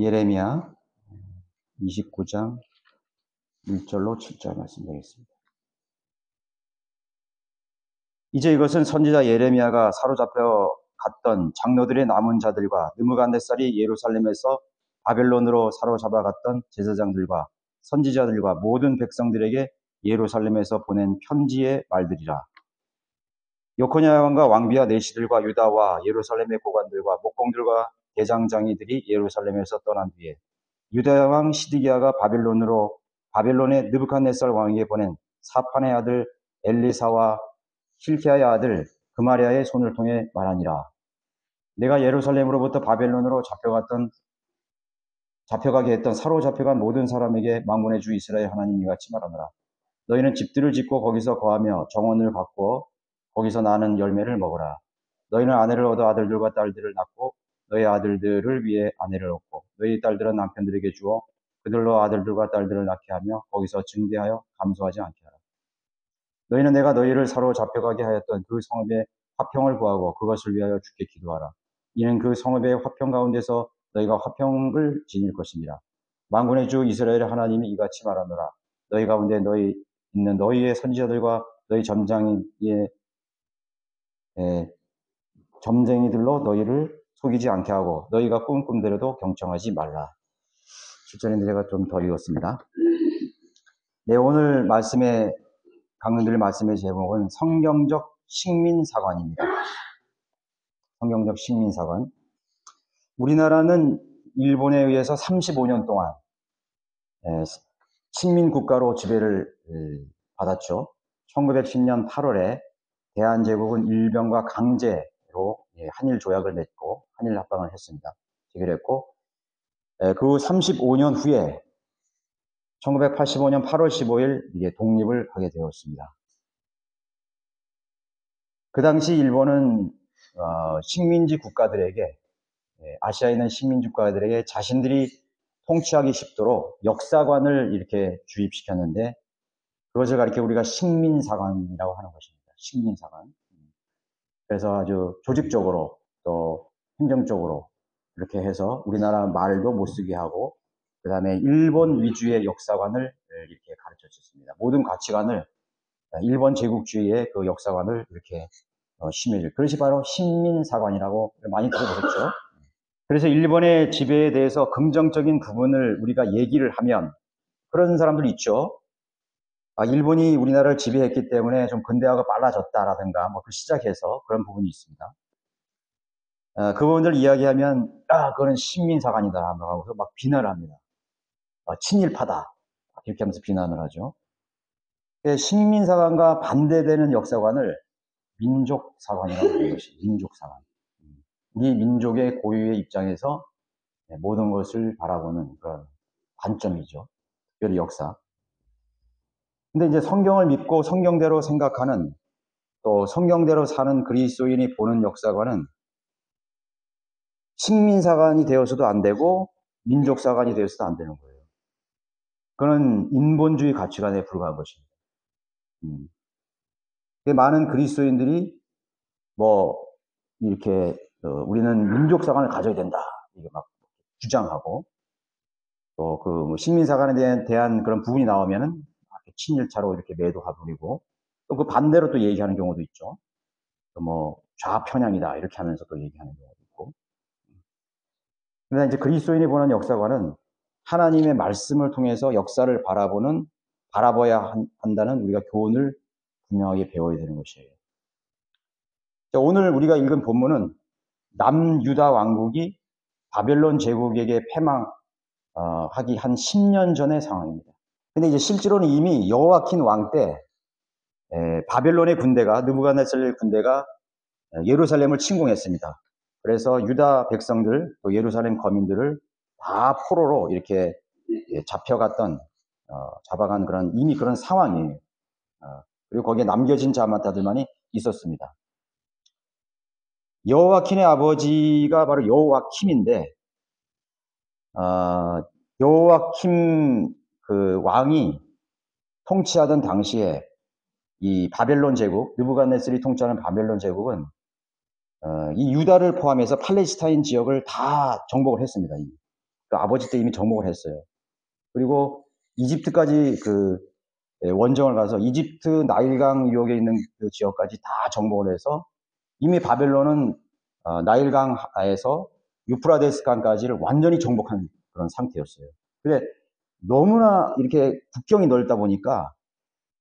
예레미야 29장 1절로 7절 말씀드리겠습니다. 이제 이것은 선지자 예레미야가 사로잡혀 갔던 장로들의 남은 자들과 느부갓네살이 예루살렘에서 바벨론으로 사로잡아 갔던 제사장들과 선지자들과 모든 백성들에게 예루살렘에서 보낸 편지의 말들이라. 여코냐 왕과 왕비와 내시들과 유다와 예루살렘의 고관들과 목공들과 대장장이들이 예루살렘에서 떠난 뒤에 유다 왕 시드기야가 바벨론의 느부갓네살 왕에게 보낸 사판의 아들 엘리사와 힐키야의 아들 그마리아의 손을 통해 말하니라. 내가 예루살렘으로부터 바벨론으로 잡혀가게 했던 사로잡혀간 모든 사람에게 만군의 주 이스라엘 하나님 이같이 말하노라. 너희는 집들을 짓고 거기서 거하며 정원을 가꾸어 거기서 나는 열매를 먹으라. 너희는 아내를 얻어 아들들과 딸들을 낳고 너희 아들들을 위해 아내를 얻고 너희 딸들은 남편들에게 주어 그들로 아들들과 딸들을 낳게 하며 거기서 증대하여 감소하지 않게 하라. 너희는 내가 너희를 사로잡혀가게 하였던 그 성읍의 화평을 구하고 그것을 위하여 주께 기도하라. 이는 그 성읍의 화평 가운데서 너희가 화평을 지닐 것입니다. 만군의 주 이스라엘 하나님이 이같이 말하노라. 너희 가운데 너희의 선지자들과 너희 점쟁이들로 너희를 속이지 않게 하고 너희가 꿈대로도 경청하지 말라. 실전인데 제가 좀 더 읽었습니다. 네, 오늘 강론들 말씀의 제목은 성경적 식민사관입니다. 성경적 식민사관. 우리나라는 일본에 의해서 35년 동안 식민국가로 지배를 받았죠. 1910년 8월에 대한제국은 일병과 강제로 한일 조약을 맺고 한일 합방을 했습니다. 체결했고 그 35년 후에 1985년 8월 15일 이게 독립을 하게 되었습니다. 그 당시 일본은 식민지 국가들에게 아시아에 있는 식민지 국가들에게 자신들이 통치하기 쉽도록 역사관을 이렇게 주입시켰는데 그것을 가리켜 우리가 식민사관이라고 하는 것입니다. 식민사관. 그래서 아주 조직적으로 또 행정적으로 이렇게 해서 우리나라 말도 못 쓰게 하고 그 다음에 일본 위주의 역사관을 이렇게 가르쳤습니다. 모든 가치관을 일본 제국주의의 그 역사관을 이렇게 심해줄. 그것이 바로 식민사관이라고 많이 들어보셨죠? 그래서 일본의 지배에 대해서 긍정적인 부분을 우리가 얘기를 하면 그런 사람들이 있죠. 일본이 우리나라를 지배했기 때문에 좀 근대화가 빨라졌다라든가 그 시작해서 그런 부분이 있습니다. 그 부분을 이야기하면 그거는 식민사관이다 하면서 막 비난을 합니다. 친일파다 이렇게 하면서 비난을 하죠. 식민사관과 반대되는 역사관을 민족사관이라고 부르는 것이 민족사관. 우리 민족의 고유의 입장에서 모든 것을 바라보는 그런 관점이죠. 특별히 역사. 근데 이제 성경을 믿고 성경대로 생각하는 또 성경대로 사는 그리스도인이 보는 역사관은 식민사관이 되어서도 안 되고 민족사관이 되어서도 안 되는 거예요. 그건 인본주의 가치관에 불과한 것입니다. 많은 그리스도인들이 이렇게 우리는 민족사관을 가져야 된다 이게 막 주장하고 또 그 식민사관에 대한 그런 부분이 나오면은 친일차로 이렇게 매도하버리고 또 그 반대로 또 얘기하는 경우도 있죠. 또 좌편향이다 이렇게 하면서 또 얘기하는 경우도 있고. 그러나 이제 그리스도인이 보는 역사관은 하나님의 말씀을 통해서 역사를 바라봐야 한다는 우리가 교훈을 분명하게 배워야 되는 것이에요. 자, 오늘 우리가 읽은 본문은 남유다 왕국이 바벨론 제국에게 패망하기 한 10년 전의 상황입니다. 근데 이제 실제로는 이미 여호야킨 왕 때 바벨론의 군대가 느부갓네살 군대가 예루살렘을 침공했습니다. 그래서 유다 백성들 또 예루살렘 거민들을 다 포로로 이렇게 잡아간 이미 그런 상황이에요. 그리고 거기에 남겨진 자마다들만이 있었습니다. 여호야킨의 아버지가 바로 여호야킴인데 여호야킴 그 왕이 통치하던 당시에 이 바벨론 제국, 느부갓네살이 통치하는 바벨론 제국은 이 유다를 포함해서 팔레스타인 지역을 다 정복을 했습니다. 그 아버지 때 이미 정복을 했어요. 그리고 이집트까지 그 원정을 가서 이집트 나일강 유역에 있는 그 지역까지 다 정복을 해서 이미 바벨론은 나일강에서 유프라데스 강까지를 완전히 정복한 그런 상태였어요. 근데 너무나 이렇게 국경이 넓다 보니까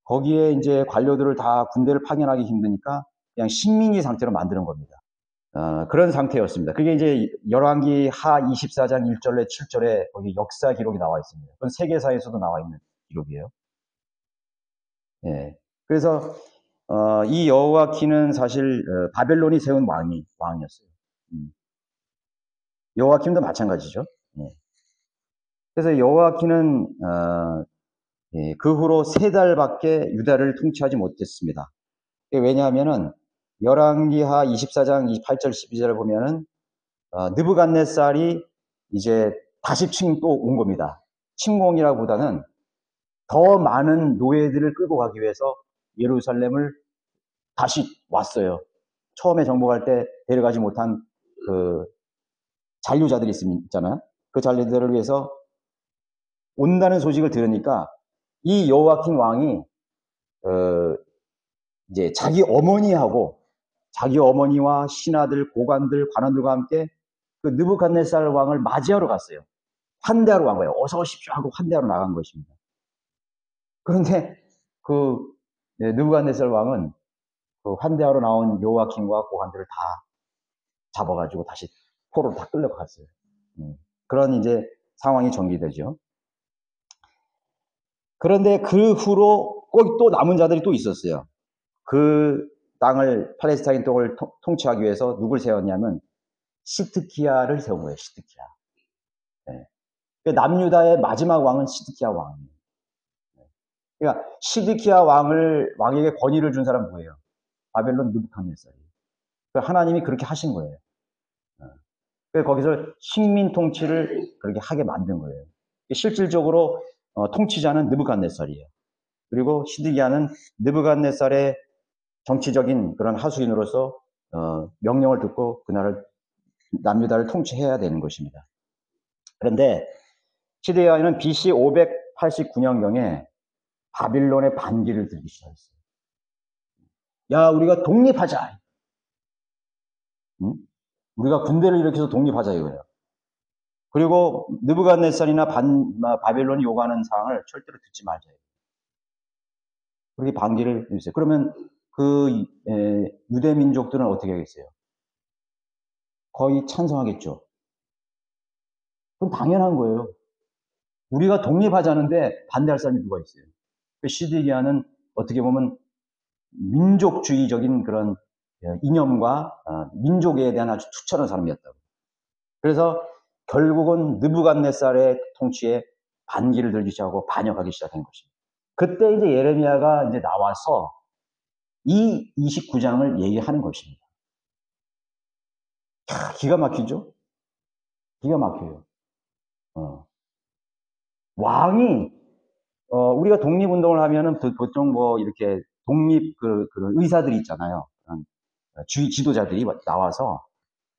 거기에 이제 관료들을 다 군대를 파견하기 힘드니까 그냥 식민지 상태로 만드는 겁니다. 그런 상태였습니다. 그게 이제 열왕기 하 24장 1절에 7절에 거기 역사 기록이 나와 있습니다. 그건 세계사에서도 나와 있는 기록이에요. 예. 그래서 이 여호와킨은 사실 바벨론이 세운 왕이었어요. 여호와킨도 마찬가지죠. 예. 그래서 여호와킨은 그 후로 3달밖에 유다를 통치하지 못했습니다. 왜냐하면은 열왕기하 24장 28절 12절을 보면은 느부갓네살이 이제 다시 또 온 겁니다. 침공이라기보다는 더 많은 노예들을 끌고 가기 위해서 예루살렘을 다시 왔어요. 처음에 정복할 때 데려가지 못한 그 잔류자들이 있잖아요. 그 잔류들을 위해서 온다는 소식을 들으니까 이 여호와킨 왕이 이제 자기 어머니와 신하들, 고관들, 관원들과 함께 그 느부갓네살 왕을 맞이하러 갔어요. 환대하러 간 거예요. 어서 오십시오 하고 환대하러 나간 것입니다. 그런데 그 느부갓네살 왕은 그 환대하러 나온 여호와킨과 고관들을 다 잡아가지고 다시 포로로 다 끌려갔어요. 그런 이제 상황이 전개되죠. 그런데 그 후로 꼭 또 남은 자들이 또 있었어요. 그 땅을, 팔레스타인 땅을 통치하기 위해서 누굴 세웠냐면 시드키야를 세운 거예요. 시드키야. 네. 남유다의 마지막 왕은 시드키야 왕이에요. 그러니까 시드키야 왕에게 권위를 준 사람은 누구예요? 바벨론 느부갓네살이에요. 하나님이 그렇게 하신 거예요. 그래서 거기서 식민 통치를 그렇게 하게 만든 거예요. 실질적으로 통치자는 느부갓네살이에요. 그리고 시드기야는 느부갓네살의 정치적인 그런 하수인으로서 명령을 듣고 그 나라를 남유다를 통치해야 되는 것입니다. 그런데 시드기야는 BC 589년경에 바빌론의 반기를 들기 시작했어요. 야, 우리가 독립하자. 응? 우리가 군대를 일으켜서 독립하자 이거예요. 그리고 느부갓네살이나 바벨론이 요구하는 사항을 절대로 듣지 말자. 그렇게 반기를 했어요. 그러면 그 유대 민족들은 어떻게 하겠어요? 거의 찬성하겠죠. 그건 당연한 거예요. 우리가 독립하자는데 반대할 사람이 누가 있어요? 시드기야는 어떻게 보면 민족주의적인 그런 이념과 민족에 대한 아주 투철한 사람이었다고. 그래서 결국은 느부갓네살의 통치에 반기를 들기 시작하고 반역하기 시작한 것입니다. 그때 이제 예레미야가 이제 나와서 이 29장을 얘기하는 것입니다. 기가 막히죠? 기가 막혀요. 왕이 우리가 독립운동을 하면은 보통 뭐 이렇게 독립 그 의사들이 있잖아요. 지도자들이 나와서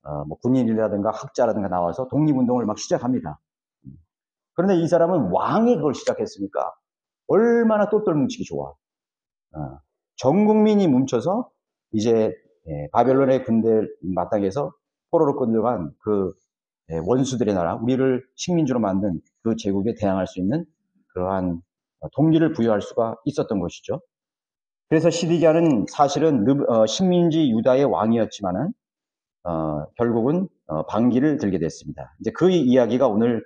뭐 군인이라든가 학자라든가 나와서 독립운동을 막 시작합니다. 그런데 이 사람은 왕이 그걸 시작했으니까 얼마나 똘똘 뭉치기 좋아. 전 국민이 뭉쳐서 이제 바벨론의 군대 마땅에서 포로로 끌려간 그 원수들의 나라, 우리를 식민지로 만든 그 제국에 대항할 수 있는 그러한 동기를 부여할 수가 있었던 것이죠. 그래서 시드기야는 사실은 식민지 유다의 왕이었지만은 결국은 반기를 들게 됐습니다. 이제 그 이야기가 오늘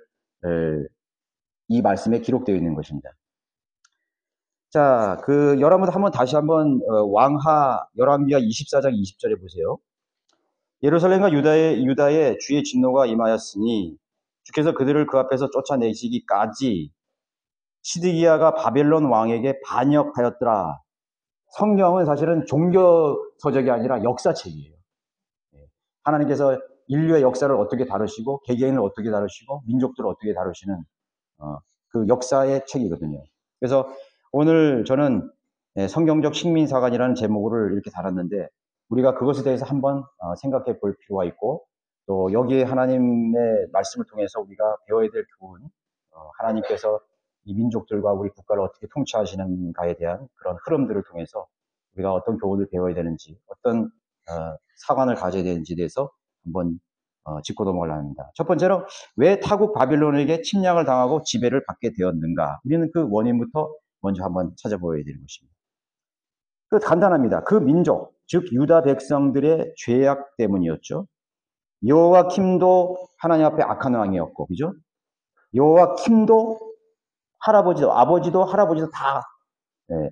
이 말씀에 기록되어 있는 것입니다. 자, 여러분 다시 한번 열왕기하 24장 20절에 보세요. 예루살렘과 유다의 주의 진노가 임하였으니 주께서 그들을 그 앞에서 쫓아내시기까지 시드기야가 바벨론 왕에게 반역하였더라. 성경은 사실은 종교 서적이 아니라 역사책이에요. 하나님께서 인류의 역사를 어떻게 다루시고 개개인을 어떻게 다루시고 민족들을 어떻게 다루시는 그 역사의 책이거든요. 그래서 오늘 저는 성경적 식민사관이라는 제목을 이렇게 달았는데 우리가 그것에 대해서 한번 생각해 볼 필요가 있고 또 여기에 하나님의 말씀을 통해서 우리가 배워야 될 교훈, 하나님께서 이 민족들과 우리 국가를 어떻게 통치하시는가에 대한 그런 흐름들을 통해서 우리가 어떤 교훈을 배워야 되는지, 어떤 사관을 가져야 되는지에 대해서 한번 짚고 넘어가려 합니다. 첫 번째로 왜 타국 바빌론에게 침략을 당하고 지배를 받게 되었는가? 우리는 그 원인부터 먼저 한번 찾아보아야 되는 것입니다. 그 간단합니다. 그 민족, 즉 유다 백성들의 죄악 때문이었죠. 여호와킴도 하나님 앞에 악한 왕이었고, 그죠? 여호와킴도 할아버지도, 아버지도 할아버지도 다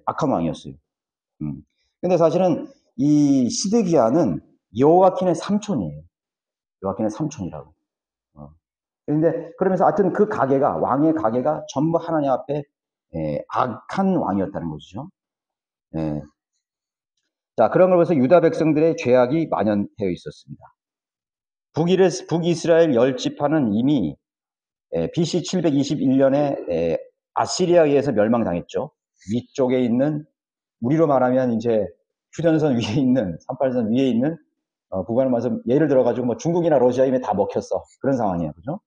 악한 왕이었어요. 근데 사실은 이 시드기야는 여호와킴의 삼촌이에요. 여호와킴의 삼촌이라고. 그런데 그러면서 하여튼 그 가게가, 왕의 가게가 전부 하나님 앞에 악한 왕이었다는 것이죠. 자, 그런 걸 보면서 유다 백성들의 죄악이 만연되어 있었습니다. 북이스라엘 10지파는 이미 BC 721년에 아시리아에 의해서 멸망당했죠. 위쪽에 있는, 우리로 말하면 이제 휴전선 위에 있는, 38선 위에 있는 부분을 말해서 예를 들어가지고 뭐 중국이나 러시아 이미 다 먹혔어. 그런 상황이에요. 그죠?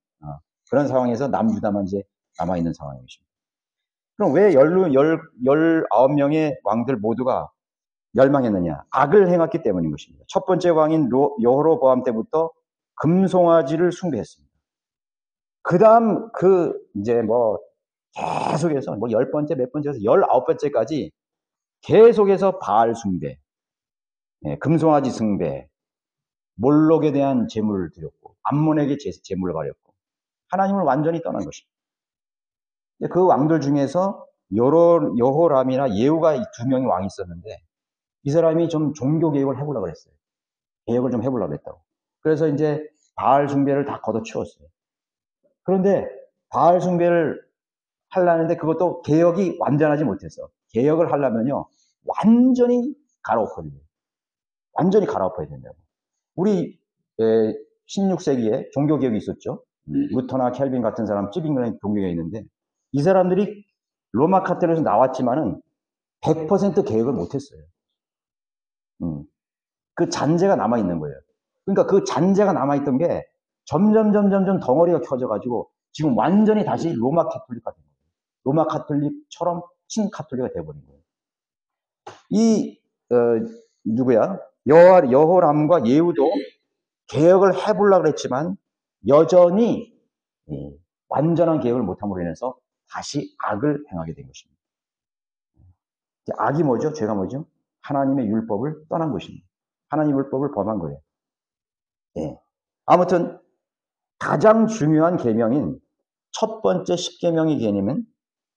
그런 상황에서 남유다만 이제 남아있는 상황이십니다. 그럼 왜 19명의 왕들 모두가 멸망했느냐? 악을 행했기 때문인 것입니다. 첫 번째 왕인 여호로보암 때부터 금송아지를 숭배했습니다. 그 다음 이제 뭐 계속해서 뭐 10번째 몇 번째에서 19번째까지 계속해서 바알 숭배, 금송아지 숭배, 몰록에 대한 제물을 드렸고 암몬에게 제물을 바렸고 하나님을 완전히 떠난 것입니다. 그 왕들 중에서 여호람이나 예후가 두 명이 왕이 있었는데 이 사람이 좀 종교 개혁을 해보려고 그랬어요. 개혁을 좀 해보려고 그랬다고. 그래서 이제 바알 숭배를 다 걷어치웠어요. 그런데 바알 숭배를 하려는데 그것도 개혁이 완전하지 못했어. 개혁을 하려면요 완전히 갈아엎어야 돼요. 완전히 갈아엎어야 된다고. 우리 16세기에 종교개혁이 있었죠. 루터나 켈빈 같은 사람, 찌빙그런 종교가 있는데 이 사람들이 로마 카톨릭에서 나왔지만은 100% 개혁을 못했어요. 그 잔재가 남아있는 거예요. 그러니까 그 잔재가 남아있던 게 점점 덩어리가 켜져가지고 지금 완전히 다시 로마 카톨릭가 된 거예요. 로마 카톨릭처럼 친카톨릭가 돼버린 거예요. 이 누구야? 여호람과 예후도 개혁을 해보려고 했지만 여전히 완전한 개혁을 못함으로 인해서 다시 악을 행하게 된 것입니다. 악이 뭐죠? 죄가 뭐죠? 하나님의 율법을 떠난 것입니다. 하나님의 율법을 범한 거예요. 아무튼 가장 중요한 계명인 첫 번째 10계명의 개념은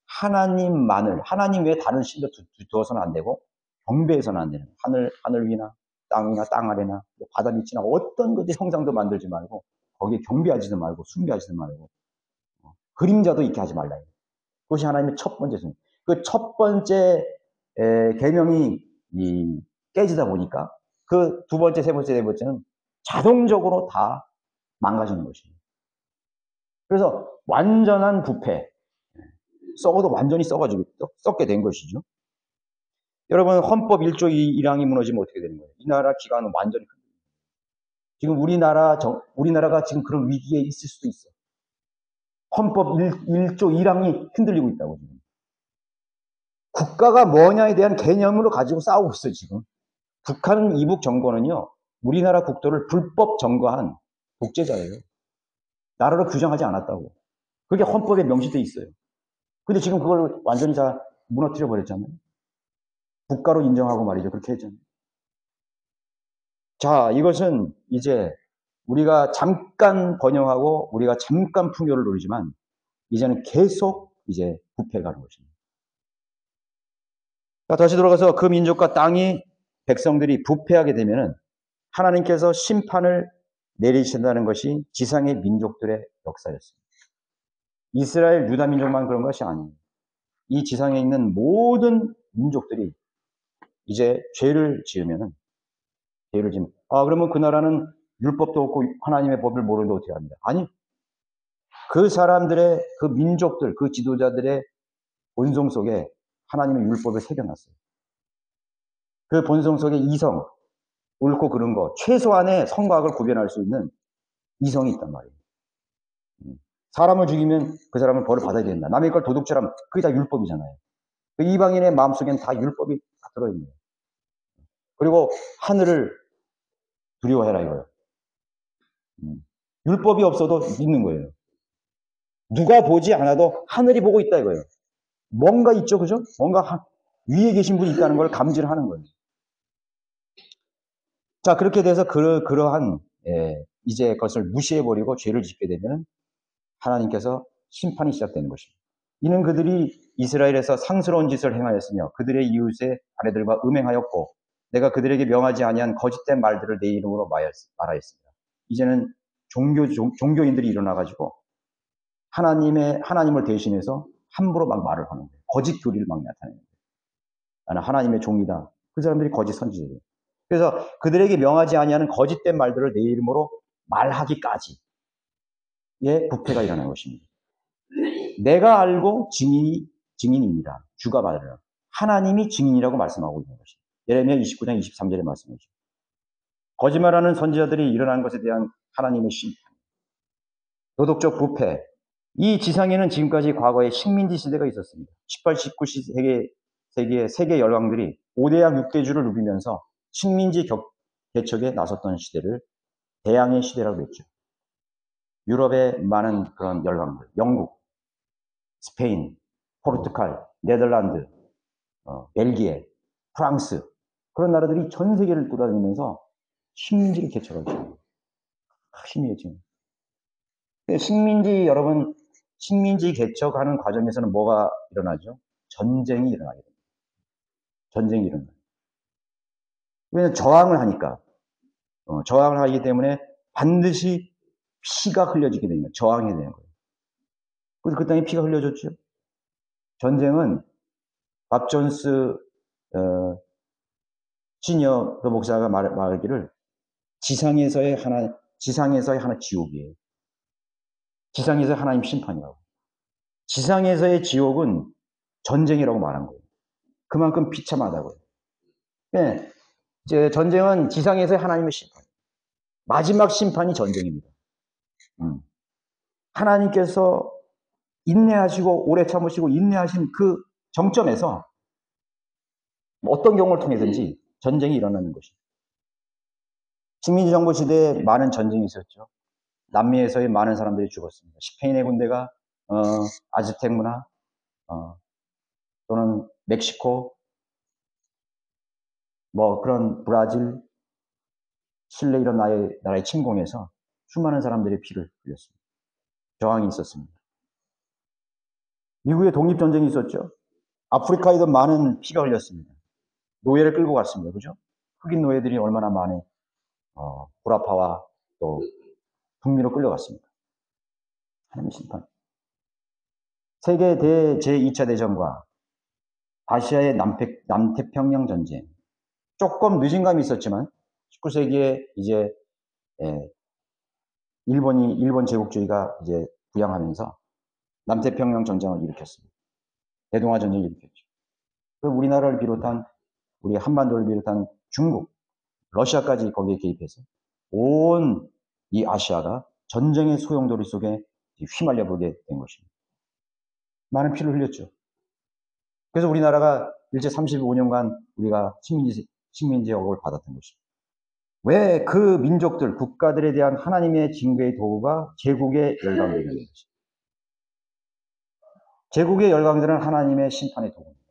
하나님만을, 하나님 외에 다른 신도 두어서는 안 되고 경배해서는 안 되는 거예요. 하늘 위나 땅이나 땅 아래나 바다 밑이나 어떤 것의 형상도 만들지 말고 거기에 경배하지도 말고 숭배하지도 말고 그림자도 있게 하지 말라. 그것이 하나님의 첫 번째 순. 그 첫 번째 계명이 깨지다 보니까 그 두 번째, 세 번째, 네 번째는 자동적으로 다 망가지는 것입니다. 그래서 완전한 부패, 썩어도 완전히 썩게 된 것이죠. 여러분, 헌법 1조 1항이 무너지면 어떻게 되는 거예요? 이 나라 기관은 완전히 흔들립니다. 지금 우리나라가 지금 그런 위기에 있을 수도 있어. 헌법 1조 1항이 흔들리고 있다고 지금. 국가가 뭐냐에 대한 개념으로 가지고 싸우고 있어요, 지금. 북한 이북 정권은요, 우리나라 국토를 불법 점거한 독재자예요. 나라로 규정하지 않았다고. 그게 헌법에 명시돼 있어요. 근데 지금 그걸 완전히 다 무너뜨려 버렸잖아요. 국가로 인정하고 말이죠. 그렇게 했잖아요. 자, 이것은 이제 우리가 잠깐 번영하고 우리가 잠깐 풍요를 누리지만 이제는 계속 이제 부패가 가는 것입니다. 자, 다시 돌아가서 그 민족과 땅이 백성들이 부패하게 되면은 하나님께서 심판을 내리신다는 것이 지상의 민족들의 역사였습니다. 이스라엘 유다 민족만 그런 것이 아니에요. 이 지상에 있는 모든 민족들이 이제 죄를 지으면 그러면 그 나라는 율법도 없고 하나님의 법을 모르는데 어떻게 합니다? 아니, 그 사람들의 그 민족들, 그 지도자들의 본성 속에 하나님의 율법을 새겨놨어요. 그 본성 속에 이성, 옳고 그른 거, 최소한의 성과 악을 구별할 수 있는 이성이 있단 말이에요. 사람을 죽이면 그 사람은 벌을 받아야 된다. 남의 걸 도둑질하면 그게 다 율법이잖아요. 그 이방인의 마음속에는 다 율법이 다 들어있네요. 그리고 하늘을 두려워해라 이거예요. 율법이 없어도 믿는 거예요. 누가 보지 않아도 하늘이 보고 있다 이거예요. 뭔가 있죠, 그죠? 뭔가 위에 계신 분이 있다는 걸 감지를 하는 거예요. 자, 그렇게 돼서 그러한 이제 그것을 무시해버리고 죄를 짓게 되면 하나님께서 심판이 시작되는 것입니다. 이는 그들이 이스라엘에서 상스러운 짓을 행하였으며 그들의 이웃의 아내들과 음행하였고 내가 그들에게 명하지 아니한 거짓된 말들을 내 이름으로 말하였습니다. 이제는 종교인들이 일어나가지고 하나님을 대신해서 함부로 막 말을 하는 거예요. 거짓 교리를 막 나타내는 거예요. 나는 하나님의 종이다. 그 사람들이 거짓 선지자예요. 그래서 그들에게 명하지 아니하는 거짓된 말들을 내 이름으로 말하기까지의 부패가 일어난 것입니다. 내가 알고 증인입니다. 주가 말하라. 하나님이 증인이라고 말씀하고 있는 것입니다. 예레미야 29장 23절의 말씀이죠. 거짓말하는 선지자들이 일어난 것에 대한 하나님의 심판. 도덕적 부패. 이 지상에는 지금까지 과거에 식민지 시대가 있었습니다. 18, 19세기의 세계 열강들이 5대양 6대주를 누비면서 식민지 개척에 나섰던 시대를 대양의 시대라고 했죠. 유럽의 많은 그런 열강들, 영국, 스페인, 포르투갈, 네덜란드, 벨기에, 프랑스 그런 나라들이 전 세계를 돌아다니면서 식민지를 개척하죠. 힘이에요 지금. 여러분 식민지 개척하는 과정에서는 뭐가 일어나죠? 전쟁이 일어나게 됩니다. 전쟁이 일어나요. 왜냐하면 저항을 하니까 저항을 하기 때문에 반드시 피가 흘려지게 됩니다. 저항해야 되는 거예요. 그래서 그 땅에 피가 흘려졌죠. 전쟁은 밥 존스 시니어 그 목사가 말하기를 지상에서의 하나 지옥이에요. 지상에서 하나님 심판이라고. 지상에서의 지옥은 전쟁이라고 말한 거예요. 그만큼 비참하다고요. 네, 이제 전쟁은 지상에서의 하나님의 심판. 마지막 심판이 전쟁입니다. 하나님께서 인내하시고 오래 참으시고 인내하신 그 정점에서 어떤 경우를 통해서든지 전쟁이 일어나는 것입니다. 식민지 정부 시대에 많은 전쟁이 있었죠. 남미에서의 많은 사람들이 죽었습니다. 스페인의 군대가 아즈텍 문화 또는 멕시코 뭐 그런 브라질 칠레 이런 나라의 침공에서 수많은 사람들의 피를 흘렸습니다. 저항이 있었습니다. 미국의 독립전쟁이 있었죠. 아프리카에도 많은 피가 흘렸습니다. 노예를 끌고 갔습니다. 그죠? 흑인 노예들이 얼마나 많이 보라파와 또 북미로 끌려갔습니다. 하나님의 심판. 세계 제2차 대전과 아시아의 남태평양 전쟁. 조금 늦은 감이 있었지만 19세기에 이제 일본 제국주의가 이제 부양하면서 남태평양 전쟁을 일으켰습니다. 대동아 전쟁을 일으켰죠. 그 우리나라를 비롯한 우리 한반도를 비롯한 중국, 러시아까지 거기에 개입해서 온 이 아시아가 전쟁의 소용돌이 속에 휘말려 보게 된 것입니다. 많은 피를 흘렸죠. 그래서 우리나라가 일제 35년간 우리가 식민지 억을 받았던 것입니다. 왜 그 민족들, 국가들에 대한 하나님의 징계의 도구가 제국의 열강들이라는 것입니다. 제국의 열강들은 하나님의 심판의 도구입니다.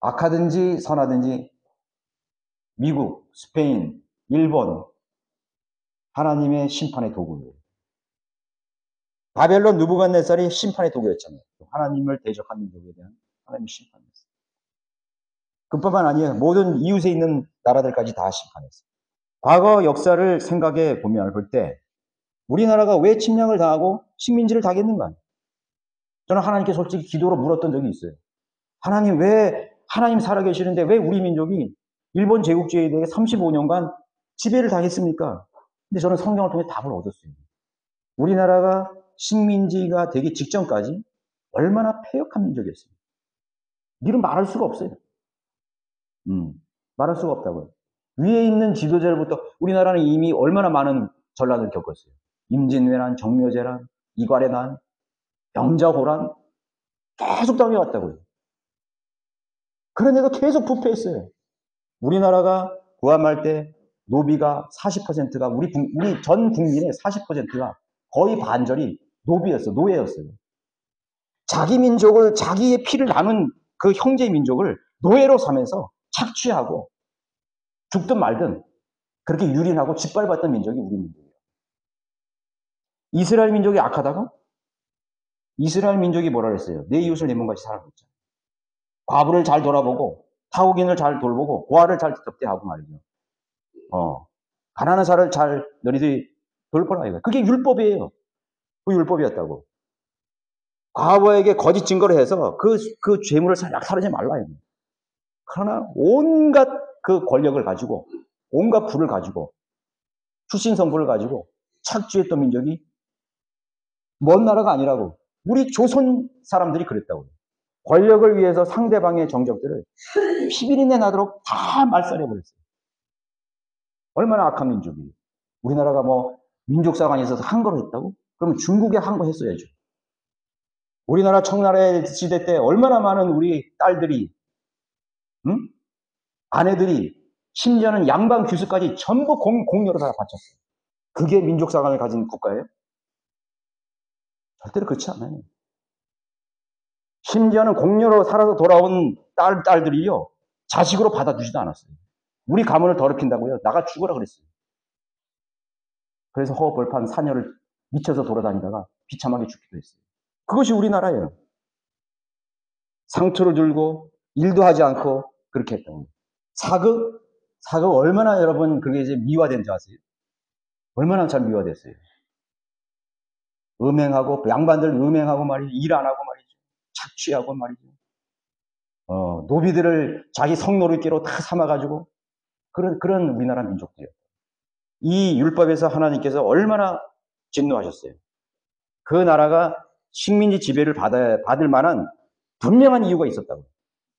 악하든지 선하든지 미국, 스페인, 일본 하나님의 심판의 도구예요. 바벨론 느부갓네살이 심판의 도구였잖아요. 하나님을 대적한 민족에 대한 하나님의 심판이었어요. 그뿐만 아니에요. 모든 이웃에 있는 나라들까지 다 심판했어요. 과거 역사를 생각해 보면 볼 때 우리나라가 왜 침략을 당하고 식민지를 당했는가? 저는 하나님께 솔직히 기도로 물었던 적이 있어요. 하나님 살아계시는데 왜 우리 민족이 일본 제국주의에 대해 35년간 지배를 당했습니까? 근데 저는 성경을 통해 답을 얻었어요. 우리나라가 식민지가 되기 직전까지 얼마나 패역한 민족이었어요. 이런 말할 수가 없어요. 말할 수가 없다고요. 위에 있는 지도자로부터 우리나라는 이미 얼마나 많은 전란을 겪었어요. 임진왜란, 정묘재란, 이괄의 난, 병자호란 계속 당해왔다고요. 그런데도 계속 부패했어요. 우리나라가 구함할 때 노비가 40%가 우리 전 국민의 40%가 거의 반절이 노예였어요. 자기 민족을 자기의 피를 나눈 그 형제 민족을 노예로 삼면서 착취하고 죽든 말든 그렇게 유린하고 짓밟았던 민족이 우리 민족이에요. 이스라엘 민족이 악하다고? 이스라엘 민족이 뭐라 그랬어요? 내 이웃을 내 몸같이 살아보자. 과부를 잘 돌아보고 타국인을 잘 돌보고 고아를 잘 접대하고 말이죠. 가난한 사람을 잘 너희들이 돌보라 이거. 그게 율법이에요. 그 율법이었다고. 과부에게 거짓 증거를 해서 그 죄물을 사르지 말라. 그러나 온갖 그 권력을 가지고 온갖 부를 가지고 출신 성부를 가지고 착취했던 민족이 먼 나라가 아니라고. 우리 조선 사람들이 그랬다고. 권력을 위해서 상대방의 정적들을 피비린내 나도록 다 말살해버렸어요. 얼마나 악한 민족이에요. 우리나라가 뭐 민족사관이 있어서 항거를 했다고? 그러면 중국에 항거했어야죠. 우리나라 청나라의 시대 때 얼마나 많은 우리 딸들이, 아내들이, 심지어는 양반 귀수까지 전부 공료로 다 바쳤어요. 그게 민족사관을 가진 국가예요? 절대로 그렇지 않아요. 심지어는 공료로 살아서 돌아온 딸들이요, 자식으로 받아주지도 않았어요. 우리 가문을 더럽힌다고요? 나가 죽어라 그랬어요. 그래서 허벌판 사녀를 미쳐서 돌아다니다가 비참하게 죽기도 했어요. 그것이 우리나라예요. 상투를 들고 일도 하지 않고 그렇게 했다고. 사극 얼마나 여러분 그게 이제 미화된지 아세요? 얼마나 잘 미화됐어요. 음행하고 양반들 음행하고 말이죠. 일 안 하고 말이죠. 착취하고 말이죠. 노비들을 자기 성노릇기로 다 삼아가지고 그런 우리나라 민족들이에요. 이 율법에서 하나님께서 얼마나 진노하셨어요. 그 나라가 식민지 지배를 받을 만한 분명한 이유가 있었다고.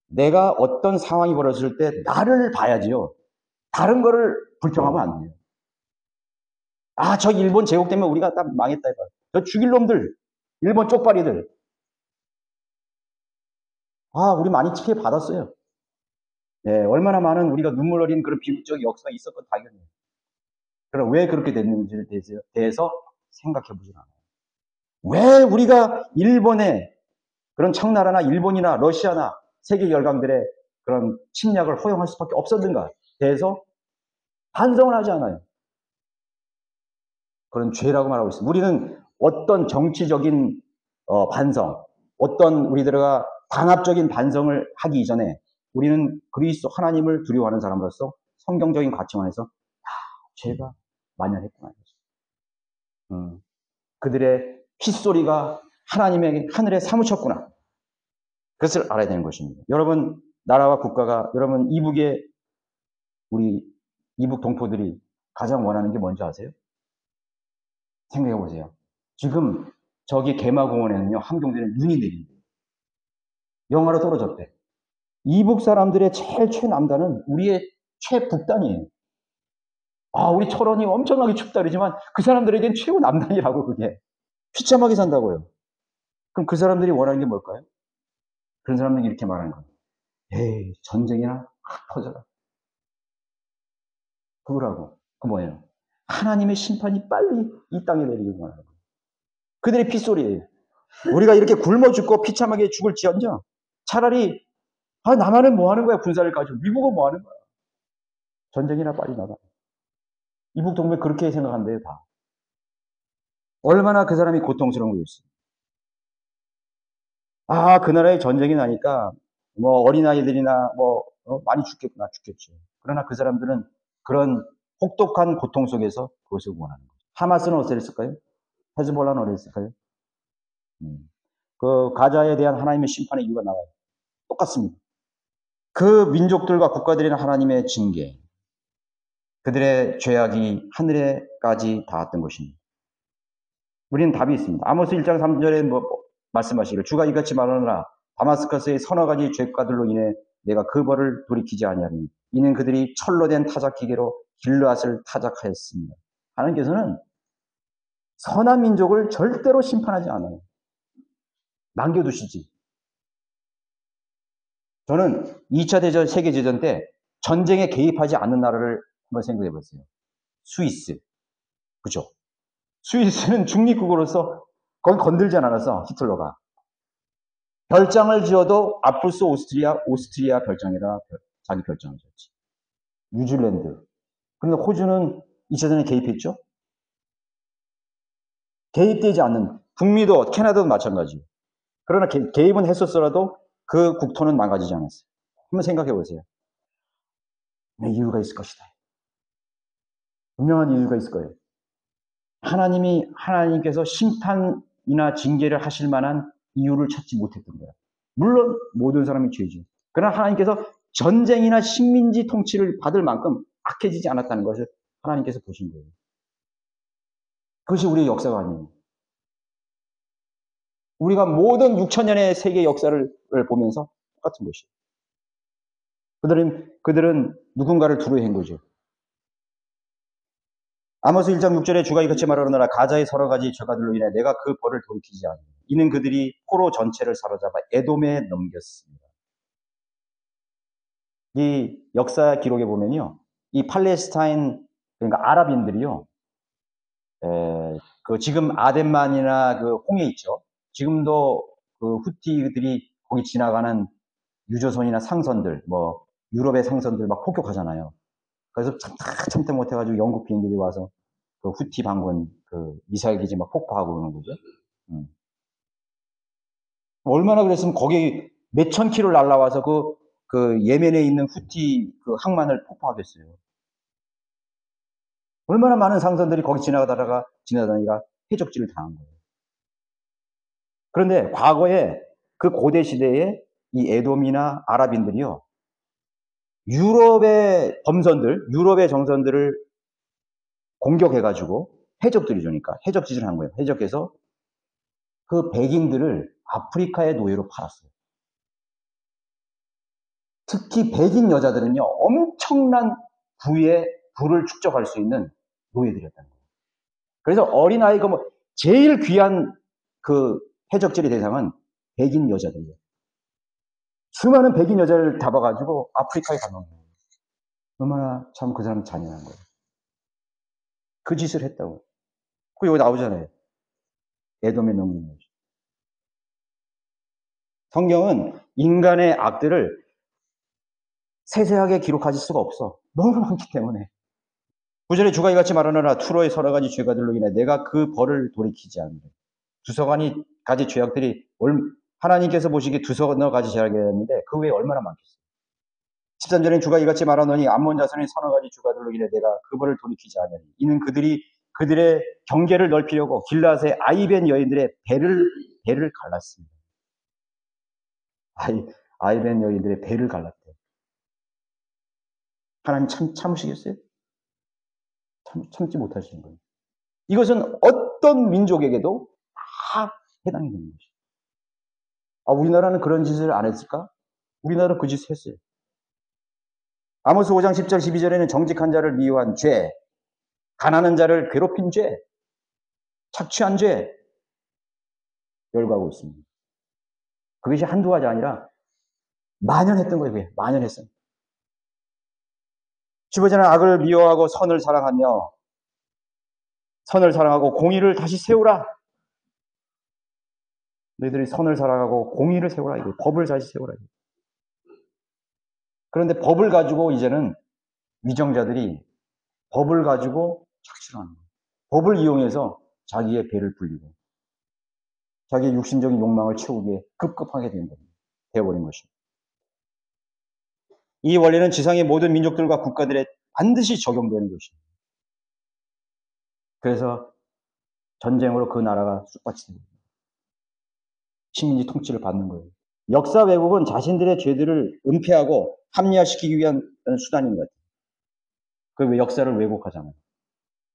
내가 어떤 상황이 벌어졌을 때 나를 봐야지요. 다른 거를 불평하면 안 돼요. 저 일본 제국 때문에 우리가 딱 망했다. 저 죽일 놈들, 일본 쪽발이들. 우리 많이 피해 받았어요. 네, 얼마나 많은 우리가 눈물 어린 그런 비극적 역사가 있었건 당연해요. 그럼 왜 그렇게 됐는지에 대해서 생각해 보진 않아요. 왜 우리가 일본의 그런 청나라나 일본이나 러시아나 세계 열강들의 그런 침략을 허용할 수밖에 없었는가에 대해서 반성을 하지 않아요. 그런 죄라고 말하고 있습니다. 우리는 어떤 정치적인 반성, 어떤 우리들과 단합적인 반성을 하기 이전에 우리는 그리스도 하나님을 두려워하는 사람으로서 성경적인 가치관에서 죄가 만연했구나. 그들의 핏소리가 하나님의 하늘에 사무쳤구나. 그것을 알아야 되는 것입니다. 여러분, 나라와 국가가, 여러분, 우리 이북 동포들이 가장 원하는 게 뭔지 아세요? 생각해 보세요. 지금 저기 개마공원에는요, 함경도에는 눈이 내린대요. 영하로 떨어졌대. 이북 사람들의 제일 최남단은 우리의 최북단이에요. 우리 철원이 엄청나게 춥다 그러지만 그 사람들에겐 최고 남단이라고 그게. 비참하게 산다고요. 그럼 그 사람들이 원하는 게 뭘까요? 그런 사람들이 이렇게 말하는 거예요. 에이, 전쟁이나 확 터져라. 그거라고. 그 뭐예요? 하나님의 심판이 빨리 이 땅에 내리길 원하는 거예요. 그들의 핏소리예요. 우리가 이렇게 굶어 죽고 비참하게 죽을지언정 차라리 남한은 뭐 하는 거야, 군사를 가지고. 미국은 뭐 하는 거야. 전쟁이나 빨리 나가. 이북 동맹 그렇게 생각한대요, 다. 얼마나 그 사람이 고통스러운 거였어요. 그 나라에 전쟁이 나니까 뭐 어린아이들이나 많이 죽겠죠. 그러나 그 사람들은 그런 혹독한 고통 속에서 그것을 원하는 거죠. 하마스는 어땠을까요? 헤즈볼라는 어땠을까요? 그 가자에 대한 하나님의 심판의 이유가 나와요. 똑같습니다. 그 민족들과 국가들이나 하나님의 징계, 그들의 죄악이 하늘에까지 닿았던 것입니다. 우리는 답이 있습니다. 아모스 1장 3절에 말씀하시기를 주가 이같이 말하노라. 다마스커스의 서너 가지 죄과들로 인해 내가 그 벌을 돌이키지 아니하리니 이는 그들이 철로 된 타작기계로 길르앗을 타작하였습니다. 하나님께서는 선한 민족을 절대로 심판하지 않아요. 남겨두시지. 저는 2차 대전, 세계대전 때 전쟁에 개입하지 않는 나라를 한번 생각해 보세요. 스위스. 그죠? 스위스는 중립국으로서 거기 건들지 않았어, 히틀러가. 별장을 지어도 아프스 오스트리아 별장이라 자기 별장을 지었지. 뉴질랜드. 그런데 호주는 2차 대전에 개입했죠? 개입되지 않는, 북미도, 캐나다도 마찬가지. 그러나 개입은 했었더라도 그 국토는 망가지지 않았어요. 한번 생각해 보세요. 네, 이유가 있을 것이다. 분명한 이유가 있을 거예요. 하나님께서 심판이나 징계를 하실 만한 이유를 찾지 못했던 거예요. 물론 모든 사람이 죄죠. 그러나 하나님께서 전쟁이나 식민지 통치를 받을 만큼 악해지지 않았다는 것을 하나님께서 보신 거예요. 그것이 우리의 역사가 아니에요. 우리가 모든 6천년의 세계 역사를 보면서 똑같은 것이에요. 그들은 누군가를 두루한 거죠. 아모스 1장 6절에 주가 이같이 말하노라. 가자의 서너 가지 죄가들로 인해 내가 그 벌을 돌이키지 않으니 이는 그들이 포로 전체를 사로잡아 에돔에 넘겼습니다. 이 역사 기록에 보면요, 이 팔레스타인, 그러니까 아랍인들이요, 그 지금 아덴만이나 그 홍해 있죠. 지금도 그 후티들이 거기 지나가는 유조선이나 상선들, 뭐 유럽의 상선들 막 폭격하잖아요. 그래서 참다 못해가지고 영국 비행들이 와서 그 후티 반군 그 미사일 기지 막 폭파하고 그러는 거죠. 얼마나 그랬으면 거기 몇천 킬로 날라와서 그 예멘에 있는 후티 그 항만을 폭파하겠어요. 얼마나 많은 상선들이 거기 지나다니가 해적질을 당한 거예요. 그런데 과거에 그 고대 시대에 이 에돔이나 아랍인들이요, 유럽의 정선들을 공격해가지고 해적들이죠니까 해적짓을 한 거예요. 해적해서 그 백인들을 아프리카의 노예로 팔았어요. 특히 백인 여자들은요, 엄청난 부를 축적할 수 있는 노예들이었다는 거예요. 그래서 어린아이가 제일 귀한 그 해적질의 대상은 백인 여자들이에요. 수많은 백인 여자를 잡아가지고 아프리카에 가놓은 거예요. 얼마나 참 그 사람 잔인한 거예요. 그 짓을 했다고. 그 여기 나오잖아요. 에돔에 넘긴 거죠. 성경은 인간의 악들을 세세하게 기록할 수가 없어. 너무 많기 때문에. 9절에 주가 이같이 말하노라. 투로의 서너 가지 죄가들로 인해 내가 그 벌을 돌이키지 않으리. 두서 가지 죄악들이 하나님께서 보시기에 두서너 가지 죄악이었는데 그 외에 얼마나 많겠어요. 13절에 주가 이같이 말하노니 암몬 자손의 서너 가지 죄가들로 인해 내가 그 벌을 돌이키지 않으리. 이는 그들의 경계를 넓히려고 길앗의 아이벤 여인들의 배를 갈랐습니다. 아이벤 여인들의 배를 갈랐대. 하나님 참으시겠어요? 참지 못하시는 거예요. 이것은 어떤 민족에게도 다 해당이 되는 것이죠. 우리나라는 그런 짓을 안 했을까? 우리나라는 그 짓을 했어요. 아모스 5장 10절 12절에는 정직한 자를 미워한 죄, 가난한 자를 괴롭힌 죄, 착취한 죄 열거하고 있습니다. 그것이 한두 가지 아니라 만연했던 거예요. 그게 만연했어요. 15절은 악을 미워하고 선을 사랑하고 공의를 다시 세우라. 너희들이 선을 사랑하고 공의를 세우라. 이거 법을 다시 세우라. 그런데 법을 가지고 이제는 위정자들이 법을 가지고 착취를 하는 거예요. 법을 이용해서 자기의 배를 불리고 자기의 육신적인 욕망을 채우기에 급급하게 되어버린 것입니다. 이 원리는 지상의 모든 민족들과 국가들에 반드시 적용되는 것입니다. 그래서 전쟁으로 그 나라가 쑥밭이 됩니다. 식민지 통치를 받는 거예요. 역사 왜곡은 자신들의 죄들을 은폐하고 합리화시키기 위한 수단인 것 같아요. 왜 역사를 왜곡하잖아요.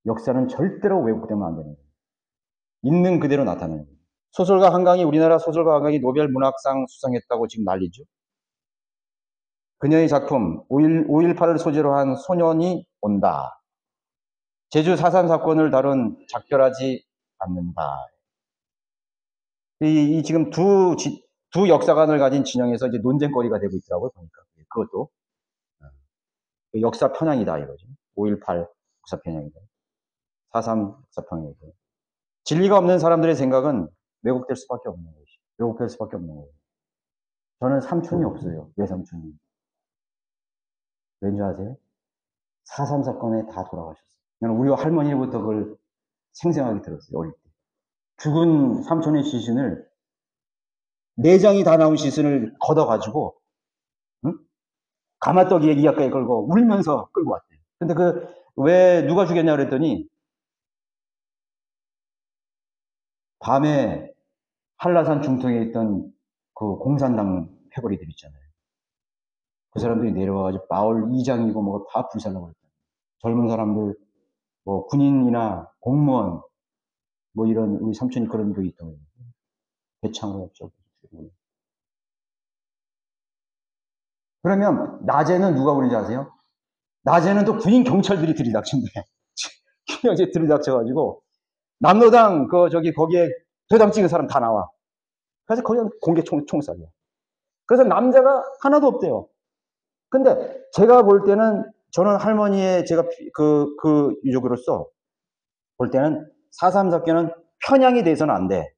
역사는 절대로 왜곡되면 안 되는 거예요. 있는 그대로 나타내는 거예요. 우리나라 소설가 한강이 노벨 문학상 수상했다고 지금 난리죠. 그녀의 작품 5.18을 소재로 한 소년이 온다. 제주 4.3 사건을 다룬 작별하지 않는다. 지금 두 역사관을 가진 진영에서 이제 논쟁거리가 되고 있더라고요, 보니까. 그것도. 역사 편향이다, 이거지. 5.18 역사 편향이다. 4.3 역사 편향이다. 진리가 없는 사람들의 생각은 왜곡될 수밖에 없는 것이. 왜곡될 수밖에 없는 거예요. 저는 삼촌이 없어요. 외삼촌이. 왠지 아세요? 4.3 사건에 다 돌아가셨어요. 저는 우리 할머니부터 그걸 생생하게 들었어요, 어릴 때. 죽은 삼촌의 시신을, 내장이 다 나온 시신을 걷어가지고, 응? 가마떡이에 이약가에 걸고 울면서 끌고 왔대요. 근데 왜 누가 죽였냐 그랬더니, 밤에 한라산 중턱에 있던 그 공산당 패거리들 있잖아요. 그 사람들이 내려와가지고 마을 이장이고 뭐 다 불살라고 했어요. 젊은 사람들, 뭐 군인이나 공무원, 뭐 이런 우리 삼촌이 그런 적이 있다고. 배창호 쪽. 그러면 낮에는 누가 그러는지 아세요? 낮에는 또 군인 경찰들이 들이닥친대. 이제 들이닥쳐가지고 남로당 거기에 도장 찍은 사람 다 나와. 그래서 거기 공개 총살이야. 그래서 남자가 하나도 없대요. 근데 제가 볼 때는 저는 할머니의 제가 그 유족으로서 볼 때는 4.3 사건은 편향이 돼서는 안 돼.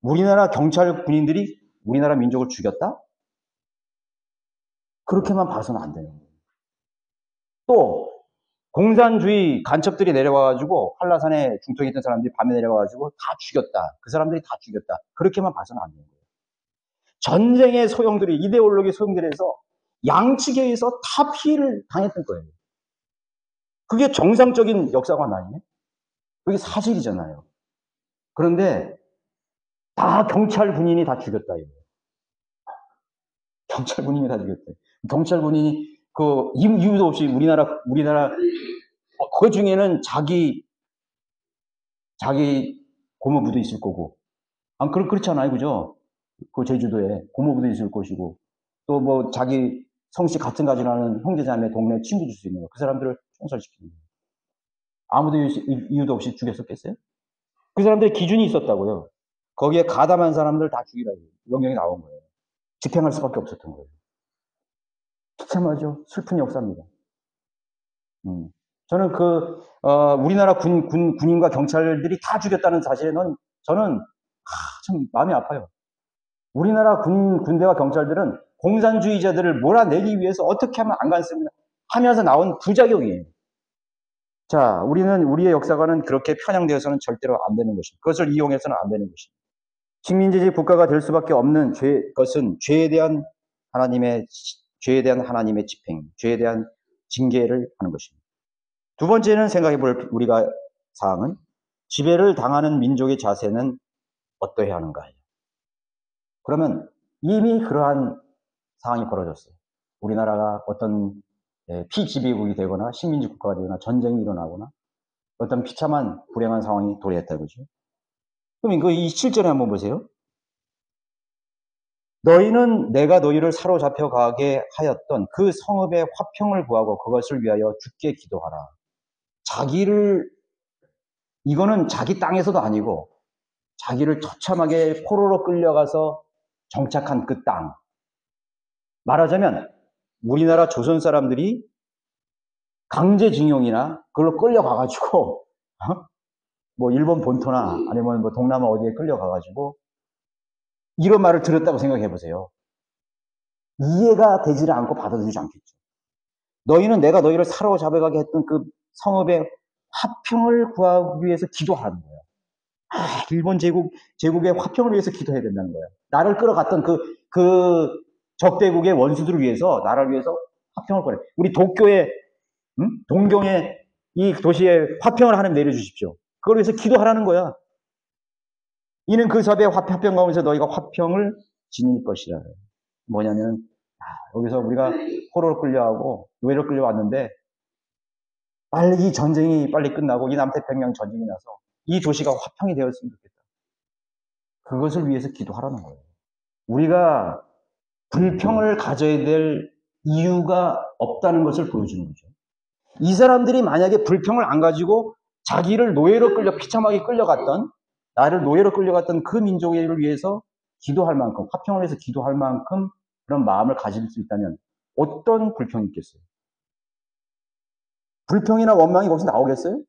우리나라 경찰 군인들이 우리나라 민족을 죽였다? 그렇게만 봐서는 안 되는 거예요. 또 공산주의 간첩들이 내려와가지고 한라산에 중턱에 있던 사람들이 밤에 내려와가지고 다 죽였다. 그 사람들이 다 죽였다. 그렇게만 봐서는 안 되는 거예요. 전쟁의 소용들이 이데올로기 소용들에서 양측에 의해서 다 피해를 당했던 거예요. 그게 정상적인 역사관 아니에요? 그게 사실이잖아요. 그런데 다 경찰 군인이 다 죽였다 이거예요. 경찰 군인이 다 죽였다. 경찰 군인이 이유도 없이 우리나라 그 중에는 자기 고모부도 있을 거고. 그렇잖아요, 그죠? 그 제주도에 고모부도 있을 것이고, 또 뭐 자기 성씨 같은 가지라는 형제자매 동네 친구 줄 수 있는 거. 그 사람들을 총살시키는 거예요. 아무도 이유도 없이 죽였었겠어요? 그 사람들의 기준이 있었다고요. 거기에 가담한 사람들 다 죽이라고 명령이 나온 거예요. 집행할 수밖에 없었던 거예요. 참하죠. 슬픈 역사입니다. 저는 우리나라 군인과 경찰들이 다 죽였다는 사실에는 저는 참 마음이 아파요. 우리나라 군대와 경찰들은 공산주의자들을 몰아내기 위해서 어떻게 하면 안 가겠습니다 하면서 나온 부작용이에요. 자, 우리의 역사관은 그렇게 편향되어서는 절대로 안 되는 것입니다. 그것을 이용해서는 안 되는 것입니다. 식민지식 국가가 될 수밖에 없는 것은 죄에 대한 하나님의 집행, 죄에 대한 징계를 하는 것입니다. 두 번째는 생각해 볼 우리가 사항은 지배를 당하는 민족의 자세는 어떠해야 하는가예요. 그러면 이미 그러한 상황이 벌어졌어요. 우리나라가 어떤 피지배국이 되거나 식민지 국가가 되거나 전쟁이 일어나거나 어떤 비참한 불행한 상황이 도래했다 그죠? 그럼 이 7절에 한번 보세요. 너희는 내가 너희를 사로잡혀 가게 하였던 그 성읍의 화평을 구하고 그것을 위하여 주께 기도하라. 이거는 자기 땅에서도 아니고 자기를 처참하게 포로로 끌려가서 정착한 그 땅. 말하자면 우리나라 조선 사람들이 강제징용이나 그걸로 끌려가가지고 뭐 일본 본토나 아니면 뭐 동남아 어디에 끌려가가지고 이런 말을 들었다고 생각해 보세요. 이해가 되지를 않고 받아들이지 않겠죠. 너희는 내가 너희를 사로잡아가게 했던 그 성읍의 화평을 구하기 위해서 기도하는 거예요. 일본 제국의 화평을 위해서 기도해야 된다는 거예요. 나를 끌어갔던 그 적대국의 원수들을 위해서, 나를 위해서 화평을 구하래. 우리 동경의 이 도시에 화평을 하나님 내려주십시오. 그걸 위해서 기도하라는 거야. 이는 그 섭의 화평 가운데서 너희가 화평을 지닐 것이라. 뭐냐면 여기서 우리가 포로로 끌려가고 노예로 끌려왔는데 빨리 이 전쟁이 빨리 끝나고 이 남태평양 전쟁이 나서 이 도시가 화평이 되었으면 좋겠다. 그것을 위해서 기도하라는 거예요. 우리가 불평을 가져야 될 이유가 없다는 것을 보여주는 거죠. 이 사람들이 만약에 불평을 안 가지고 자기를 노예로 비참하게 끌려갔던, 나를 노예로 끌려갔던 그 민족을 위해서 기도할 만큼, 화평을 위해서 기도할 만큼 그런 마음을 가질 수 있다면 어떤 불평이 있겠어요? 불평이나 원망이 거기서 나오겠어요?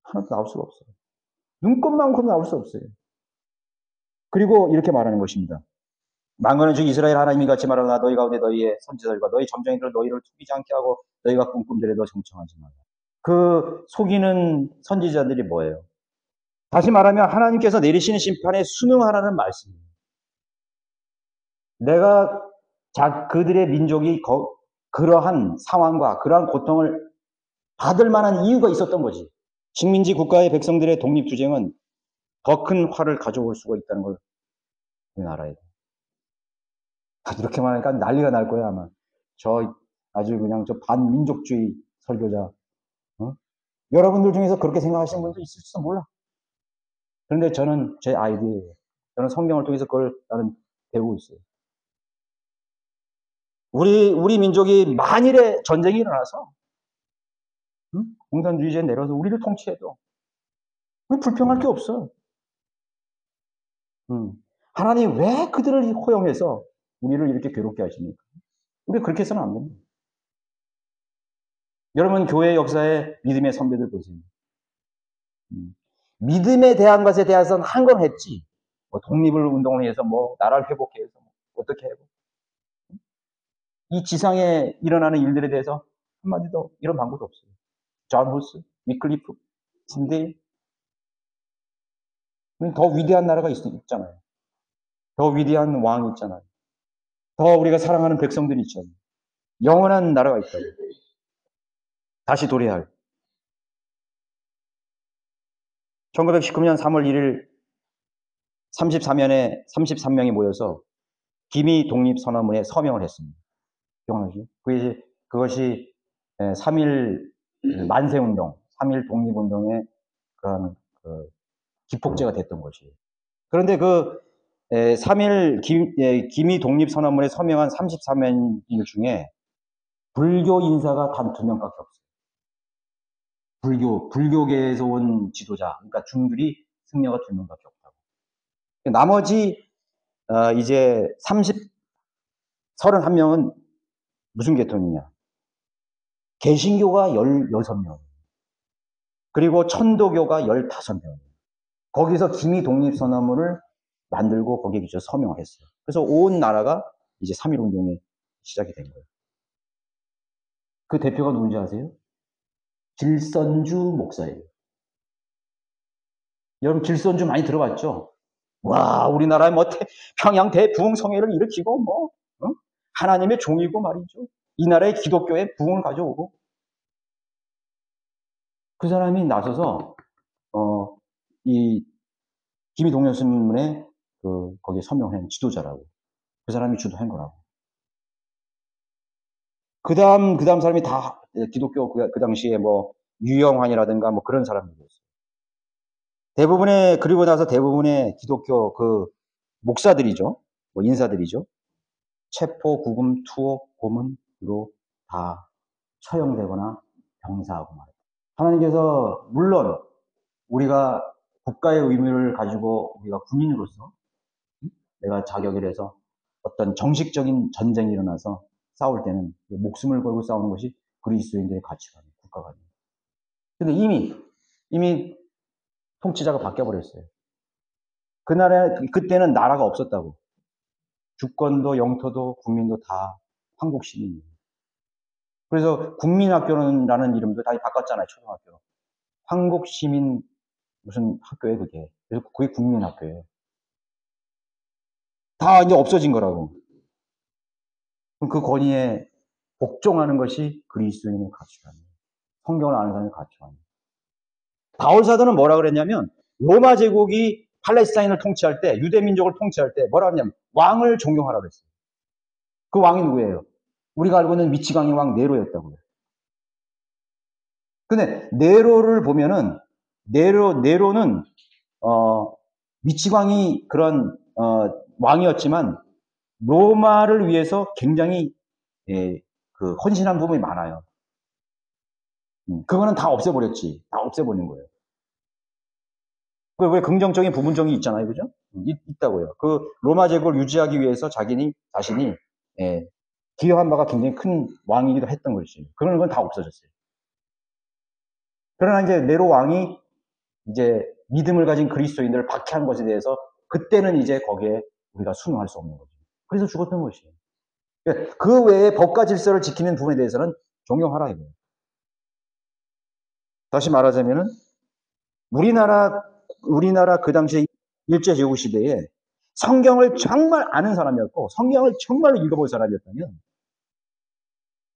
하나도 나올 수가 없어요. 눈꽃만큼 나올 수 없어요. 그리고 이렇게 말하는 것입니다. 망군의 주 이스라엘 하나님이 같이 말하나 너희 가운데 너희의 선지자들과 너희 점쟁이들 너희를 속이지 않게 하고 너희가 꿈꿈들에도 정청하지 말라. 그 속이는 선지자들이 뭐예요? 다시 말하면 하나님께서 내리시는 심판에 순응하라는 말씀이에요. 내가 그들의 민족이 그러한 상황과 그러한 고통을 받을 만한 이유가 있었던 거지. 식민지 국가의 백성들의 독립투쟁은 더 큰 화를 가져올 수가 있다는 걸 우리는 알아야 돼. 이렇게 말하니까 난리가 날 거야, 아마. 아주 그냥 반민족주의 설교자. 어? 여러분들 중에서 그렇게 생각하시는 분도 있을지도 몰라. 그런데 저는 제 아이디어예요. 저는 성경을 통해서 그걸 나는 배우고 있어요. 우리 민족이 만일에 전쟁이 일어나서 공산주의제 내려서 우리를 통치해도 우리 불평할 게 없어. 하나님 왜 그들을 허용해서 우리를 이렇게 괴롭게 하십니까? 우리 그렇게 해서는 안 됩니다. 여러분 교회 역사에 믿음의 선배들 보세요. 믿음에 대한 것에 대해서는 한 건 했지. 뭐 독립을 운동을 해서 뭐 나라를 회복해 서 어떻게 해고 이 지상에 일어나는 일들에 대해서 한마디도 이런 방법도 없어요. 존 후스, 위클리프, 신데일. 더 위대한 나라가 있잖아요. 더 위대한 왕이 있잖아요. 더 우리가 사랑하는 백성들이 있잖아요. 영원한 나라가 있다고. 다시 도래할. 1919년 3월 1일 34면에 33명이 모여서 기미 독립선언문에 서명을 했습니다. 기억나시죠? 그것이 3.1 만세운동, 3.1 독립운동의 그런 기폭제가 됐던 것이에요. 그런데 3.1 기미 독립선언문에 서명한 33명 중에 불교 인사가 단 2명밖에 없어요. 불교계에서 온 지도자, 그러니까 중들이 승려가 2명밖에 없다고. 나머지 이제 31명은 무슨 계통이냐? 개신교가 16명, 그리고 천도교가 15명. 거기서 기미 독립선언문을 만들고 거기에 서명을 했어요. 그래서 온 나라가 이제 3.1 운동이 시작이 된 거예요. 그 대표가 누군지 아세요? 길선주 목사예요. 여러분 길선주 많이 들어봤죠? 와, 우리나라의 뭐 평양 대부흥성회를 일으키고 뭐 하나님의 종이고 말이죠. 이 나라의 기독교의 부흥을 가져오고 그 사람이 나서서 이 기미 독립선언문에 거기에 서명한 지도자라고. 그 사람이 주도한 거라고. 그 다음 사람이 다 기독교 그 당시에 뭐 유영환이라든가 뭐 그런 사람들이었어요. 그리고 나서 대부분의 기독교 목사들이죠. 뭐 인사들이죠. 체포, 구금, 투옥, 고문으로 다 처형되거나 병사하고 말이죠. 하나님께서 물론 우리가 국가의 의무를 가지고 우리가 군인으로서 내가 자격을 해서 어떤 정식적인 전쟁이 일어나서 싸울 때는 목숨을 걸고 싸우는 것이 그리스도인들의 가치관이에요. 국가관이에요. 근데 이미 통치자가 바뀌어버렸어요. 그때는 나라가 없었다고. 주권도 영토도 국민도 다 한국 시민이에요. 그래서 국민학교라는 이름도 다 바꿨잖아요. 초등학교. 한국 시민 무슨 학교예요 그게. 그래서 그게 국민학교예요. 다 이제 없어진 거라고. 그럼 그 권위에 복종하는 것이 그리스도인의 가치관이에요. 성경을 아는 사람의 가치관이에요. 바울 사도는 뭐라 그랬냐면 로마 제국이 팔레스타인을 통치할 때, 유대 민족을 통치할 때 뭐라 그랬냐면 왕을 존경하라고 그랬어요. 그 왕이 누구예요? 우리가 알고 있는 미치광이 왕 네로였다고요. 근데 네로를 보면은 네로는 미치광이 그런 왕이었지만 로마를 위해서 굉장히 헌신한 부분이 많아요. 그거는 다 없애버렸지. 다 없애버린 거예요. 왜 긍정적인 부분적이 있잖아요. 그죠? 있다고요. 그 로마 제국을 유지하기 위해서 자신이 예, 기여한 바가 굉장히 큰 왕이기도 했던 것이죠. 그런 건 다 없어졌어요. 그러나 이제 네로 왕이 이제 믿음을 가진 그리스도인들을 박해한 것에 대해서 그때는 이제 거기에 우리가 순응할 수 없는 거죠. 그래서 죽었던 것이에요. 그 외에 법과 질서를 지키는 부분에 대해서는 존경하라 이거예요. 다시 말하자면은 우리나라 그 당시에 일제제국 시대에 성경을 정말 아는 사람이었고 성경을 정말로 읽어볼 사람이었다면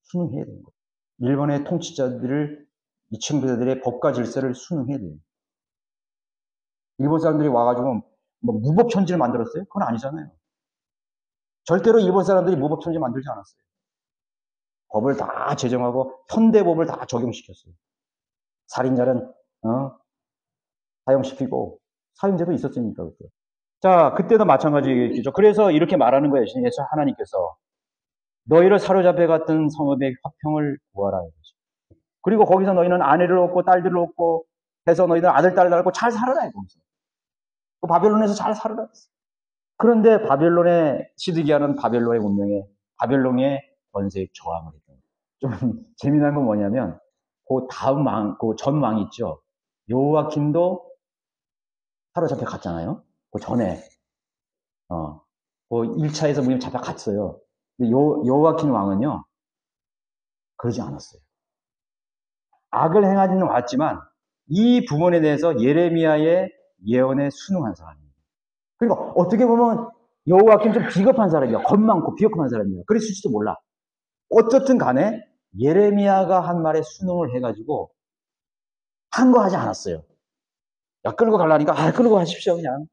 순응해야 되는 거예요. 일본의 통치자들을 이 친구들의 법과 질서를 순응해야 돼요. 일본 사람들이 와가지고 뭐 무법천지를 만들었어요? 그건 아니잖아요. 절대로 일본 사람들이 무법천지 만들지 않았어요. 법을 다 제정하고 현대법을 다 적용시켰어요. 살인자는 사형시키고 사형제도 있었으니까 그때. 자, 그때도 마찬가지겠죠. 그래서 이렇게 말하는 거예요. 예수 하나님께서 너희를 사로잡혀 갔던 성읍의 화평을 구하라. 그리고 거기서 너희는 아내를 얻고 딸들을 얻고 해서 너희는 아들, 딸을 낳고 잘 살아라. 거기서. 그 바벨론에서 잘 살아라. 그런데 바벨론의 시드기야는 바벨론의 운명에 바벨론의 권세에 저항을 했던 거예요. 좀 재미난 건 뭐냐면 그 다음 왕, 그 전 왕 있죠. 요아킴도 사로잡혀 갔잖아요. 그 전에 그 1차에서 무임 잡혀갔어요. 근데 요아킴 왕은요 그러지 않았어요. 악을 행하지는 않았지만 이 부분에 대해서 예레미야의 예언에 순응한 사람이에요. 그러니까 어떻게 보면 여호와kim 좀 비겁한 사람이야. 겁 많고 비겁한 사람이야. 그랬을지도 몰라. 어쨌든 간에 예레미야가 한 말에 순응을 해가지고 한 거 하지 않았어요. 야, 끌고 가려니까 끌고 가십시오. 그냥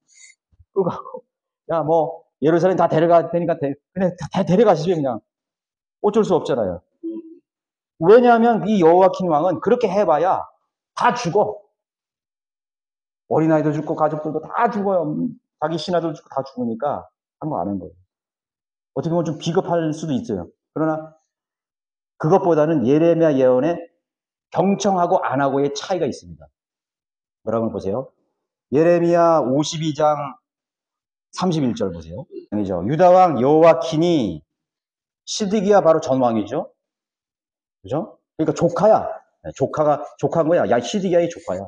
끌고 가고 야, 뭐 예루살렘 다 데려가 되니까 그냥 다 데려가시죠. 그냥 어쩔 수 없잖아요. 왜냐하면 이 여호와kim 왕은 그렇게 해봐야 다 죽어. 어린아이도 죽고 가족들도 다 죽어요. 자기 신하들 죽고 다 죽으니까 한 거 안 한 거예요. 어떻게 보면 좀 비겁할 수도 있어요. 그러나 그것보다는 예레미야 예언에 경청하고 안 하고의 차이가 있습니다. 뭐라고 보세요. 예레미야 52장 31절 보세요. 유다왕 여호와킨이 시드기야 바로 전왕이죠. 그죠? 그러니까 조카야. 조카인 거야. 야, 시드기야의 조카야.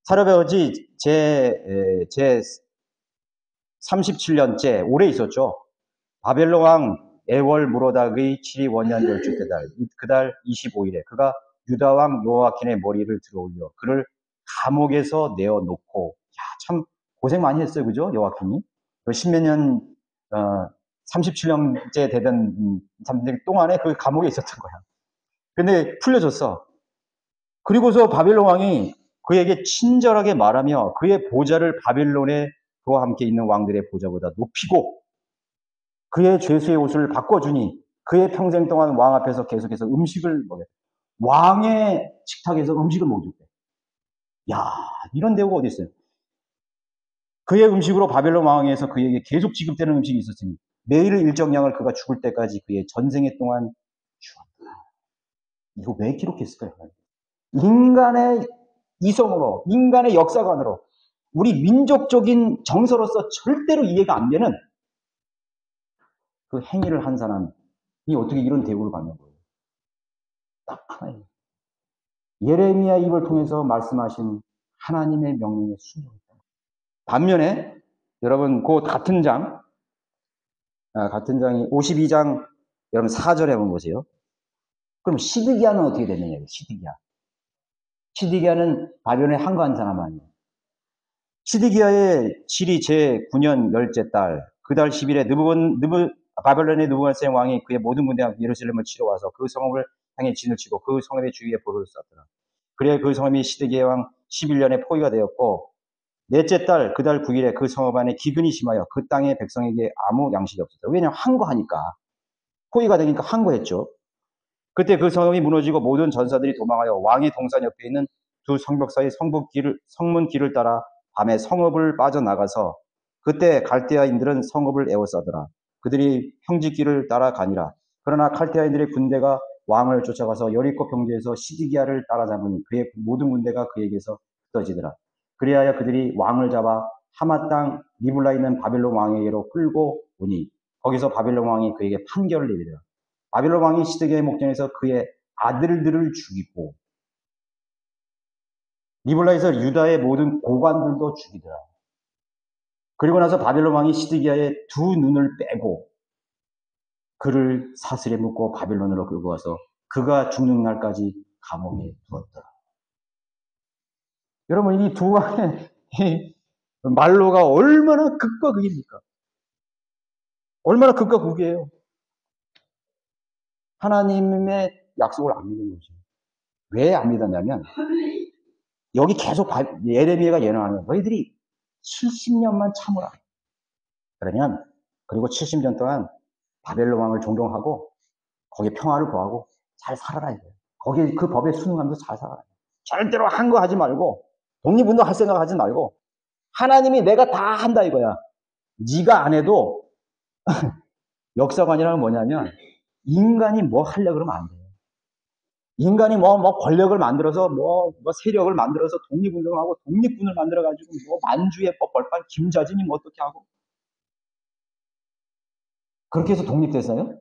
사르베오지 제 37년째 오래 있었죠. 바벨론 왕 에월 무로닥의 7위 원년 12째 달, 그달 25일에 그가 유다 왕 요아킨의 머리를 들어올려 그를 감옥에서 내어놓고, 참 고생 많이 했어요. 그죠? 요아킨이. 그 십몇 년, 37년째 되던 동안에 그 감옥에 있었던 거야. 근데 풀려졌어. 그리고서 바벨론 왕이 그에게 친절하게 말하며 그의 보좌를 바벨론에 그와 함께 있는 왕들의 보좌보다 높이고 그의 죄수의 옷을 바꿔주니 그의 평생 동안 왕 앞에서 계속해서 음식을 먹였다. 왕의 식탁에서 음식을 먹였대. 야, 이런 대우가 어디 있어요? 그의 음식으로 바벨론 왕에서 그에게 계속 지급되는 음식이 있었으니 매일 일정량을 그가 죽을 때까지 그의 전생애 동안 주었다. 이거 왜 기록했을까요? 인간의 이성으로, 인간의 역사관으로, 우리 민족적인 정서로서 절대로 이해가 안 되는 그 행위를 한 사람이 어떻게 이런 대우를 받는 거예요? 딱 하나예요. 예레미야 입을 통해서 말씀하신 하나님의 명령에 순종했다. 반면에 여러분 그 같은 장이 52장 여러분 4절에 한번 보세요. 그럼 시드기야는 어떻게 되느냐고요. 시드기야는 바벨론에 항거한 사람 아니에요. 시드기야의 질이 제9년 10째 달, 그달 10일에 바벨론의 느부갓네살 왕이 그의 모든 군대와 예루살렘을 치러 와서 그 성읍을 향해 진을 치고 그 성읍의 주위에 보로를 쐈더라. 그래 그 성읍이 시드기야 왕 11년에 포위가 되었고 넷째 달 그달 9일에 그 성읍 안에 기근이 심하여 그 땅의 백성에게 아무 양식이 없었다. 왜냐하면 항거하니까 포위가 되니까 항거했죠. 그때 그 성읍이 무너지고 모든 전사들이 도망하여 왕의 동산 옆에 있는 두 성벽 사이 성문 길을 따라 밤에 성읍을 빠져나가서 그때 갈대아인들은 성읍을 에워싸더라. 그들이 평지길을 따라 가니라. 그러나 칼데아인들의 군대가 왕을 쫓아가서 여리코 평지에서 시드기야를 따라잡으니 그의 모든 군대가 그에게서 흩어지더라. 그리하여 그들이 왕을 잡아 하마 땅 리블라에 있는 바벨론 왕에게로 끌고 오니 거기서 바벨론 왕이 그에게 판결을 내리더라. 바벨론 왕이 시드기야의 목전에서 그의 아들들을 죽이고 리블라에서 유다의 모든 고관들도 죽이더라. 그리고 나서 바벨론 왕이 시드기야의 두 눈을 빼고 그를 사슬에 묶고 바벨론으로 끌고 와서 그가 죽는 날까지 감옥에 두었더라. 여러분, 이 두 왕의 말로가 얼마나 극과 극입니까? 얼마나 극과 극이에요. 하나님의 약속을 안 믿는 거죠. 왜 안 믿었냐면 여기 계속 예레미야가 예언하는 거예요. 너희들이 70년만 참으라. 그러면 그리고 70년 동안 바벨론 왕을 존경하고 거기에 평화를 구하고 잘 살아라 이거예요. 거기 그 법에 순응하면서 잘 살아라. 절대로 한 거 하지 말고 독립운동 할 생각 하지 말고 하나님이 내가 다 한다 이거야. 네가 안 해도 역사관이라는 뭐냐면 인간이 뭐 하려고 그러면 안 돼요. 인간이 뭐 권력을 만들어서 뭐 세력을 만들어서 독립운동을 하고 독립군을 만들어가지고 뭐 만주의 법벌판 김자진이 뭐 어떻게 하고 그렇게 해서 독립됐어요?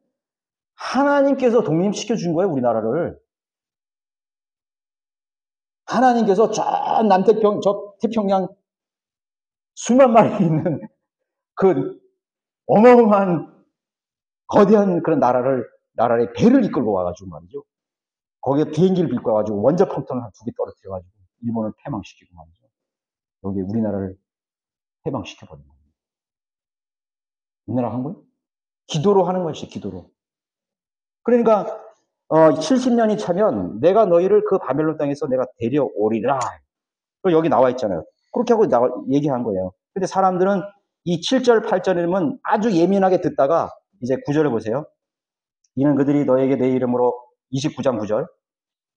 하나님께서 독립시켜준 거예요, 우리나라를. 하나님께서 저 태평양 수만 마리 있는 그 어마어마한 거대한 그런 나라의 배를 이끌고 와가지고 말이죠. 거기에 비행기를 빌고 와가지고 원자 폭탄을 한 2개 떨어뜨려가지고 일본을 패망시키고 말이죠. 여기 우리나라를 패망시켜버린 거예요. 우리나라 한 거예요? 기도로 하는 것이 기도로. 그러니까 70년이 차면 내가 너희를 그 바벨론 땅에서 내가 데려오리라. 여기 나와 있잖아요. 그렇게 하고 얘기한 거예요. 근데 사람들은 이 7절, 8절이면 아주 예민하게 듣다가 이제 9절을 보세요. 이는 그들이 너에게 내 이름으로 29장 9절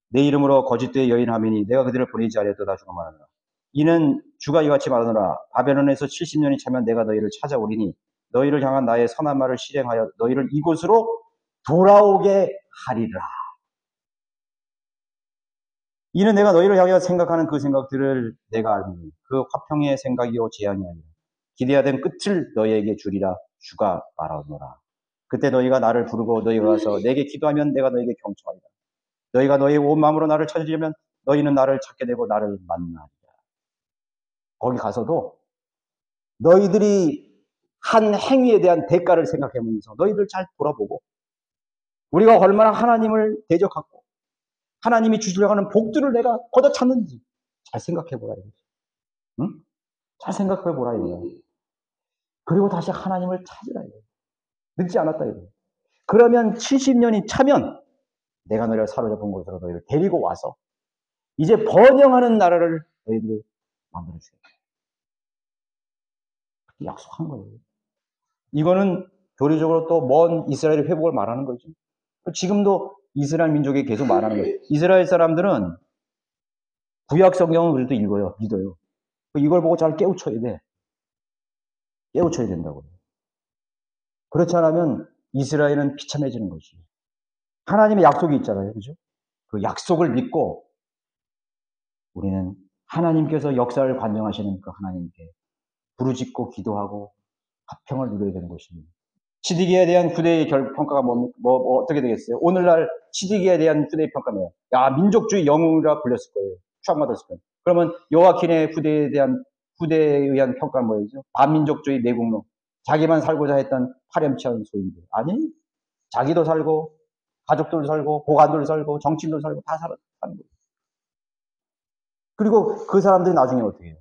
내 이름으로 거짓되이 여인하매니 내가 그들을 보내지 아니하였도다 주가 말하노라. 이는 주가 이같이 말하노라. 바벨론에서 70년이 차면 내가 너희를 찾아오리니 너희를 향한 나의 선한 말을 실행하여 너희를 이곳으로 돌아오게 하리라. 이는 내가 너희를 향하여 생각하는 그 생각들을 내가 알니 그 화평의 생각이요 재앙이 아니라 기대하던 끝을 너희에게 주리라 주가 말하노라. 그때 너희가 나를 부르고 너희가 와서 내게 기도하면 내가 너희에게 경청하리라. 너희가 너희의 온 마음으로 나를 찾으려면 너희는 나를 찾게 되고 나를 만나리라. 거기 가서도 너희들이 한 행위에 대한 대가를 생각해보면서 너희들 잘 돌아보고 우리가 얼마나 하나님을 대적하고 하나님이 주시려고 하는 복들을 내가 걷어찼는지 잘 생각해보라 이거지. 응? 잘 생각해보라 이거야. 그리고 다시 하나님을 찾으라 이거야. 늦지 않았다 이거야. 그러면 70년이 차면 내가 너희를 사로잡은 곳으로 너희를 데리고 와서 이제 번영하는 나라를 너희들이 만들어주겠다. 약속한 거예요. 이거는 교리적으로 또 먼 이스라엘의 회복을 말하는 거죠. 지금도 이스라엘 민족이 계속 말하는 거예요. 이스라엘 사람들은 구약 성경은 그래도 읽어요. 믿어요. 이걸 보고 잘 깨우쳐야 돼. 깨우쳐야 된다고요. 그렇지 않으면 이스라엘은 비참해지는 거지. 하나님의 약속이 있잖아요. 그죠? 그 약속을 믿고 우리는 하나님께서 역사를 관정하시는 그 하나님께 부르짖고 기도하고 화평을 누려야 되는 것입니다. 시드기야에 대한 후대의 평가가 어떻게 되겠어요? 오늘날 시드기야에 대한 후대의 평가는 야, 민족주의 영웅이라 불렸을 거예요. 추앙받았을 거예요. 그러면 여호와킨의 후대에 의한 평가는 뭐였죠? 반민족주의 내국노. 자기만 살고자 했던 파렴치한 소인들. 아니, 자기도 살고 가족들도 살고 고관들도 살고 정치인도 살고 다 사는 거예요. 그리고 그 사람들이 나중에 어떻게 해요?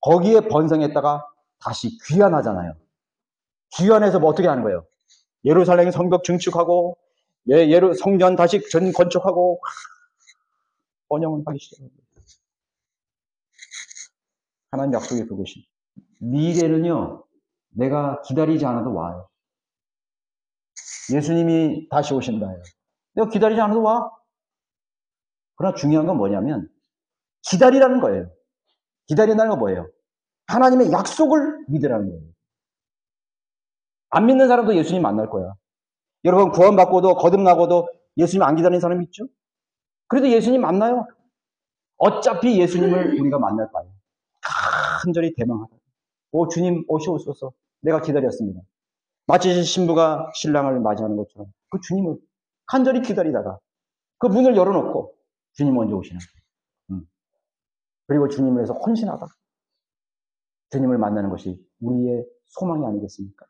거기에 번성했다가 다시 귀환하잖아요. 귀환해서 뭐 어떻게 하는 거예요? 예루살렘 성벽 증축하고 성전 다시 건축하고 번영을 하기 시작합니다. 하나님 약속이 그것이. 미래는요, 내가 기다리지 않아도 와요. 예수님이 다시 오신다 해요. 내가 기다리지 않아도 와. 그러나 중요한 건 뭐냐면 기다리라는 거예요. 기다린다는 건 뭐예요? 하나님의 약속을 믿으라는 거예요. 안 믿는 사람도 예수님 만날 거야. 여러분 구원받고도 거듭나고도 예수님 안 기다리는 사람이 있죠? 그래도 예수님 만나요. 어차피 예수님을 우리가 만날 바에 간절히 대망하다. 오, 주님 오시옵소서. 내가 기다렸습니다. 마치 신부가 신랑을 맞이하는 것처럼 그 주님을 간절히 기다리다가 그 문을 열어놓고 주님 먼저 오시는. 그리고 주님을 위해서 헌신하다. 주님을 만나는 것이 우리의 소망이 아니겠습니까?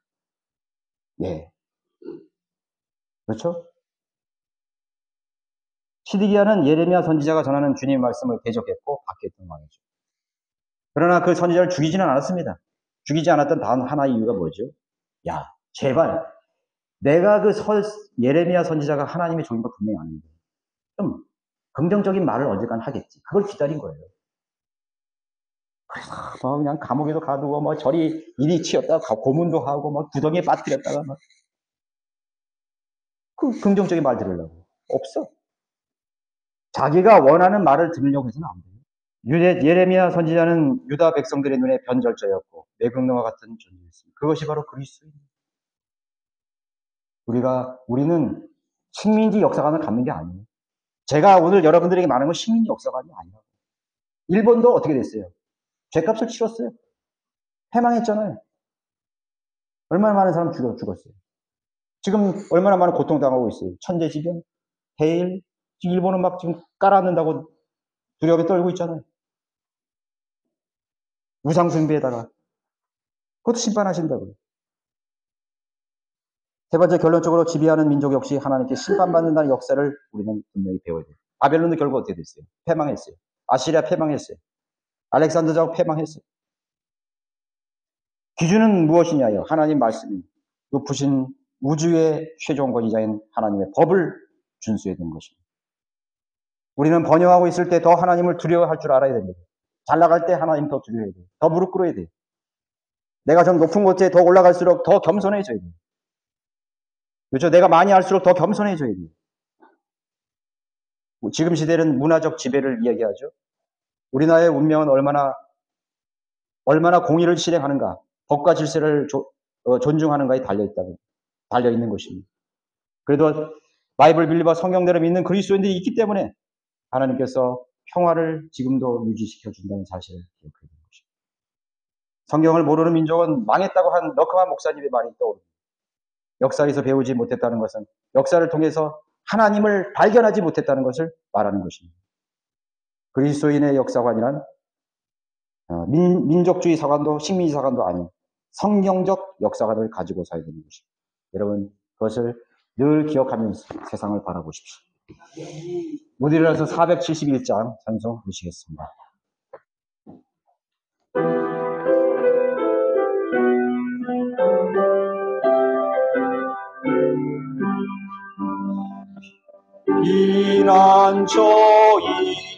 예. 그렇죠? 시드기야는 예레미야 선지자가 전하는 주님의 말씀을 대적했고 박해했던 왕이죠. 그러나 그 선지자를 죽이지는 않았습니다. 죽이지 않았던 단 하나의 이유가 뭐죠? 야, 제발 내가 그 예레미야 선지자가 하나님의 종인 거 분명히 아는데 좀 긍정적인 말을 언젠간 하겠지. 그걸 기다린 거예요. 그래서 뭐 그냥 감옥에도 가두고 뭐 저리 이리 치였다가 고문도 하고 뭐 구덩이에 빠뜨렸다가 막 그 긍정적인 말 들으려고 없어. 자기가 원하는 말을 들으려고 해서는 안 돼요. 예레미야 선지자는 유다 백성들의 눈에 변절자였고 매국노와 같은 존재였습니다. 그것이 바로 그리스도입니다. 우리는 식민지 역사관을 갖는 게 아니에요. 제가 오늘 여러분들에게 말하는 건 식민지 역사관이 아니라고. 일본도 어떻게 됐어요? 죗값을 치렀어요. 패망했잖아요. 얼마나 많은 사람 죽었어요. 지금 얼마나 많은 고통당하고 있어요. 천재지변, 해일, 지금 일본은 막 지금 깔아앉는다고 두려움에 떨고 있잖아요. 우상숭배에다가 그것도 심판하신다고요. 세 번째, 결론적으로 지배하는 민족 역시 하나님께 심판받는다는 역사를 우리는 분명히 배워야 돼요. 바벨론도 결국 어떻게 됐어요? 패망했어요. 아시리아 패망했어요. 알렉산더 제국 패망했어요. 기준은 무엇이냐요? 하나님 말씀이 높으신 우주의 최종 권위자인 하나님의 법을 준수해야 되는 것입니다. 우리는 번영하고 있을 때 더 하나님을 두려워할 줄 알아야 됩니다. 잘 나갈 때 하나님 더 두려워해야 돼요. 더 무릎 꿇어야 돼요. 내가 좀 높은 곳에 더 올라갈수록 더 겸손해져야 돼요. 그렇죠? 내가 많이 할수록 더 겸손해져야 돼요. 지금 시대는 문화적 지배를 이야기하죠. 우리나라의 운명은 얼마나 공의를 실행하는가, 법과 질서를 존중하는가에 달려 있는 것입니다. 그래도 바이블 빌리버 성경대로 믿는 그리스도인들이 있기 때문에 하나님께서 평화를 지금도 유지시켜 준다는 사실을 기억해야 되는 것입니다. 성경을 모르는 민족은 망했다고 한 너크만 목사님의 말이 떠오릅니다. 역사에서 배우지 못했다는 것은 역사를 통해서 하나님을 발견하지 못했다는 것을 말하는 것입니다. 그리스도인의 역사관이란 민족주의 사관도 식민지 사관도 아닌 성경적 역사관을 가지고 살아야 되는 것입니다. 여러분 그것을 늘 기억하면서 세상을 바라보십시오. 무디라서 471장 찬송 부르시겠습니다. 비난 저희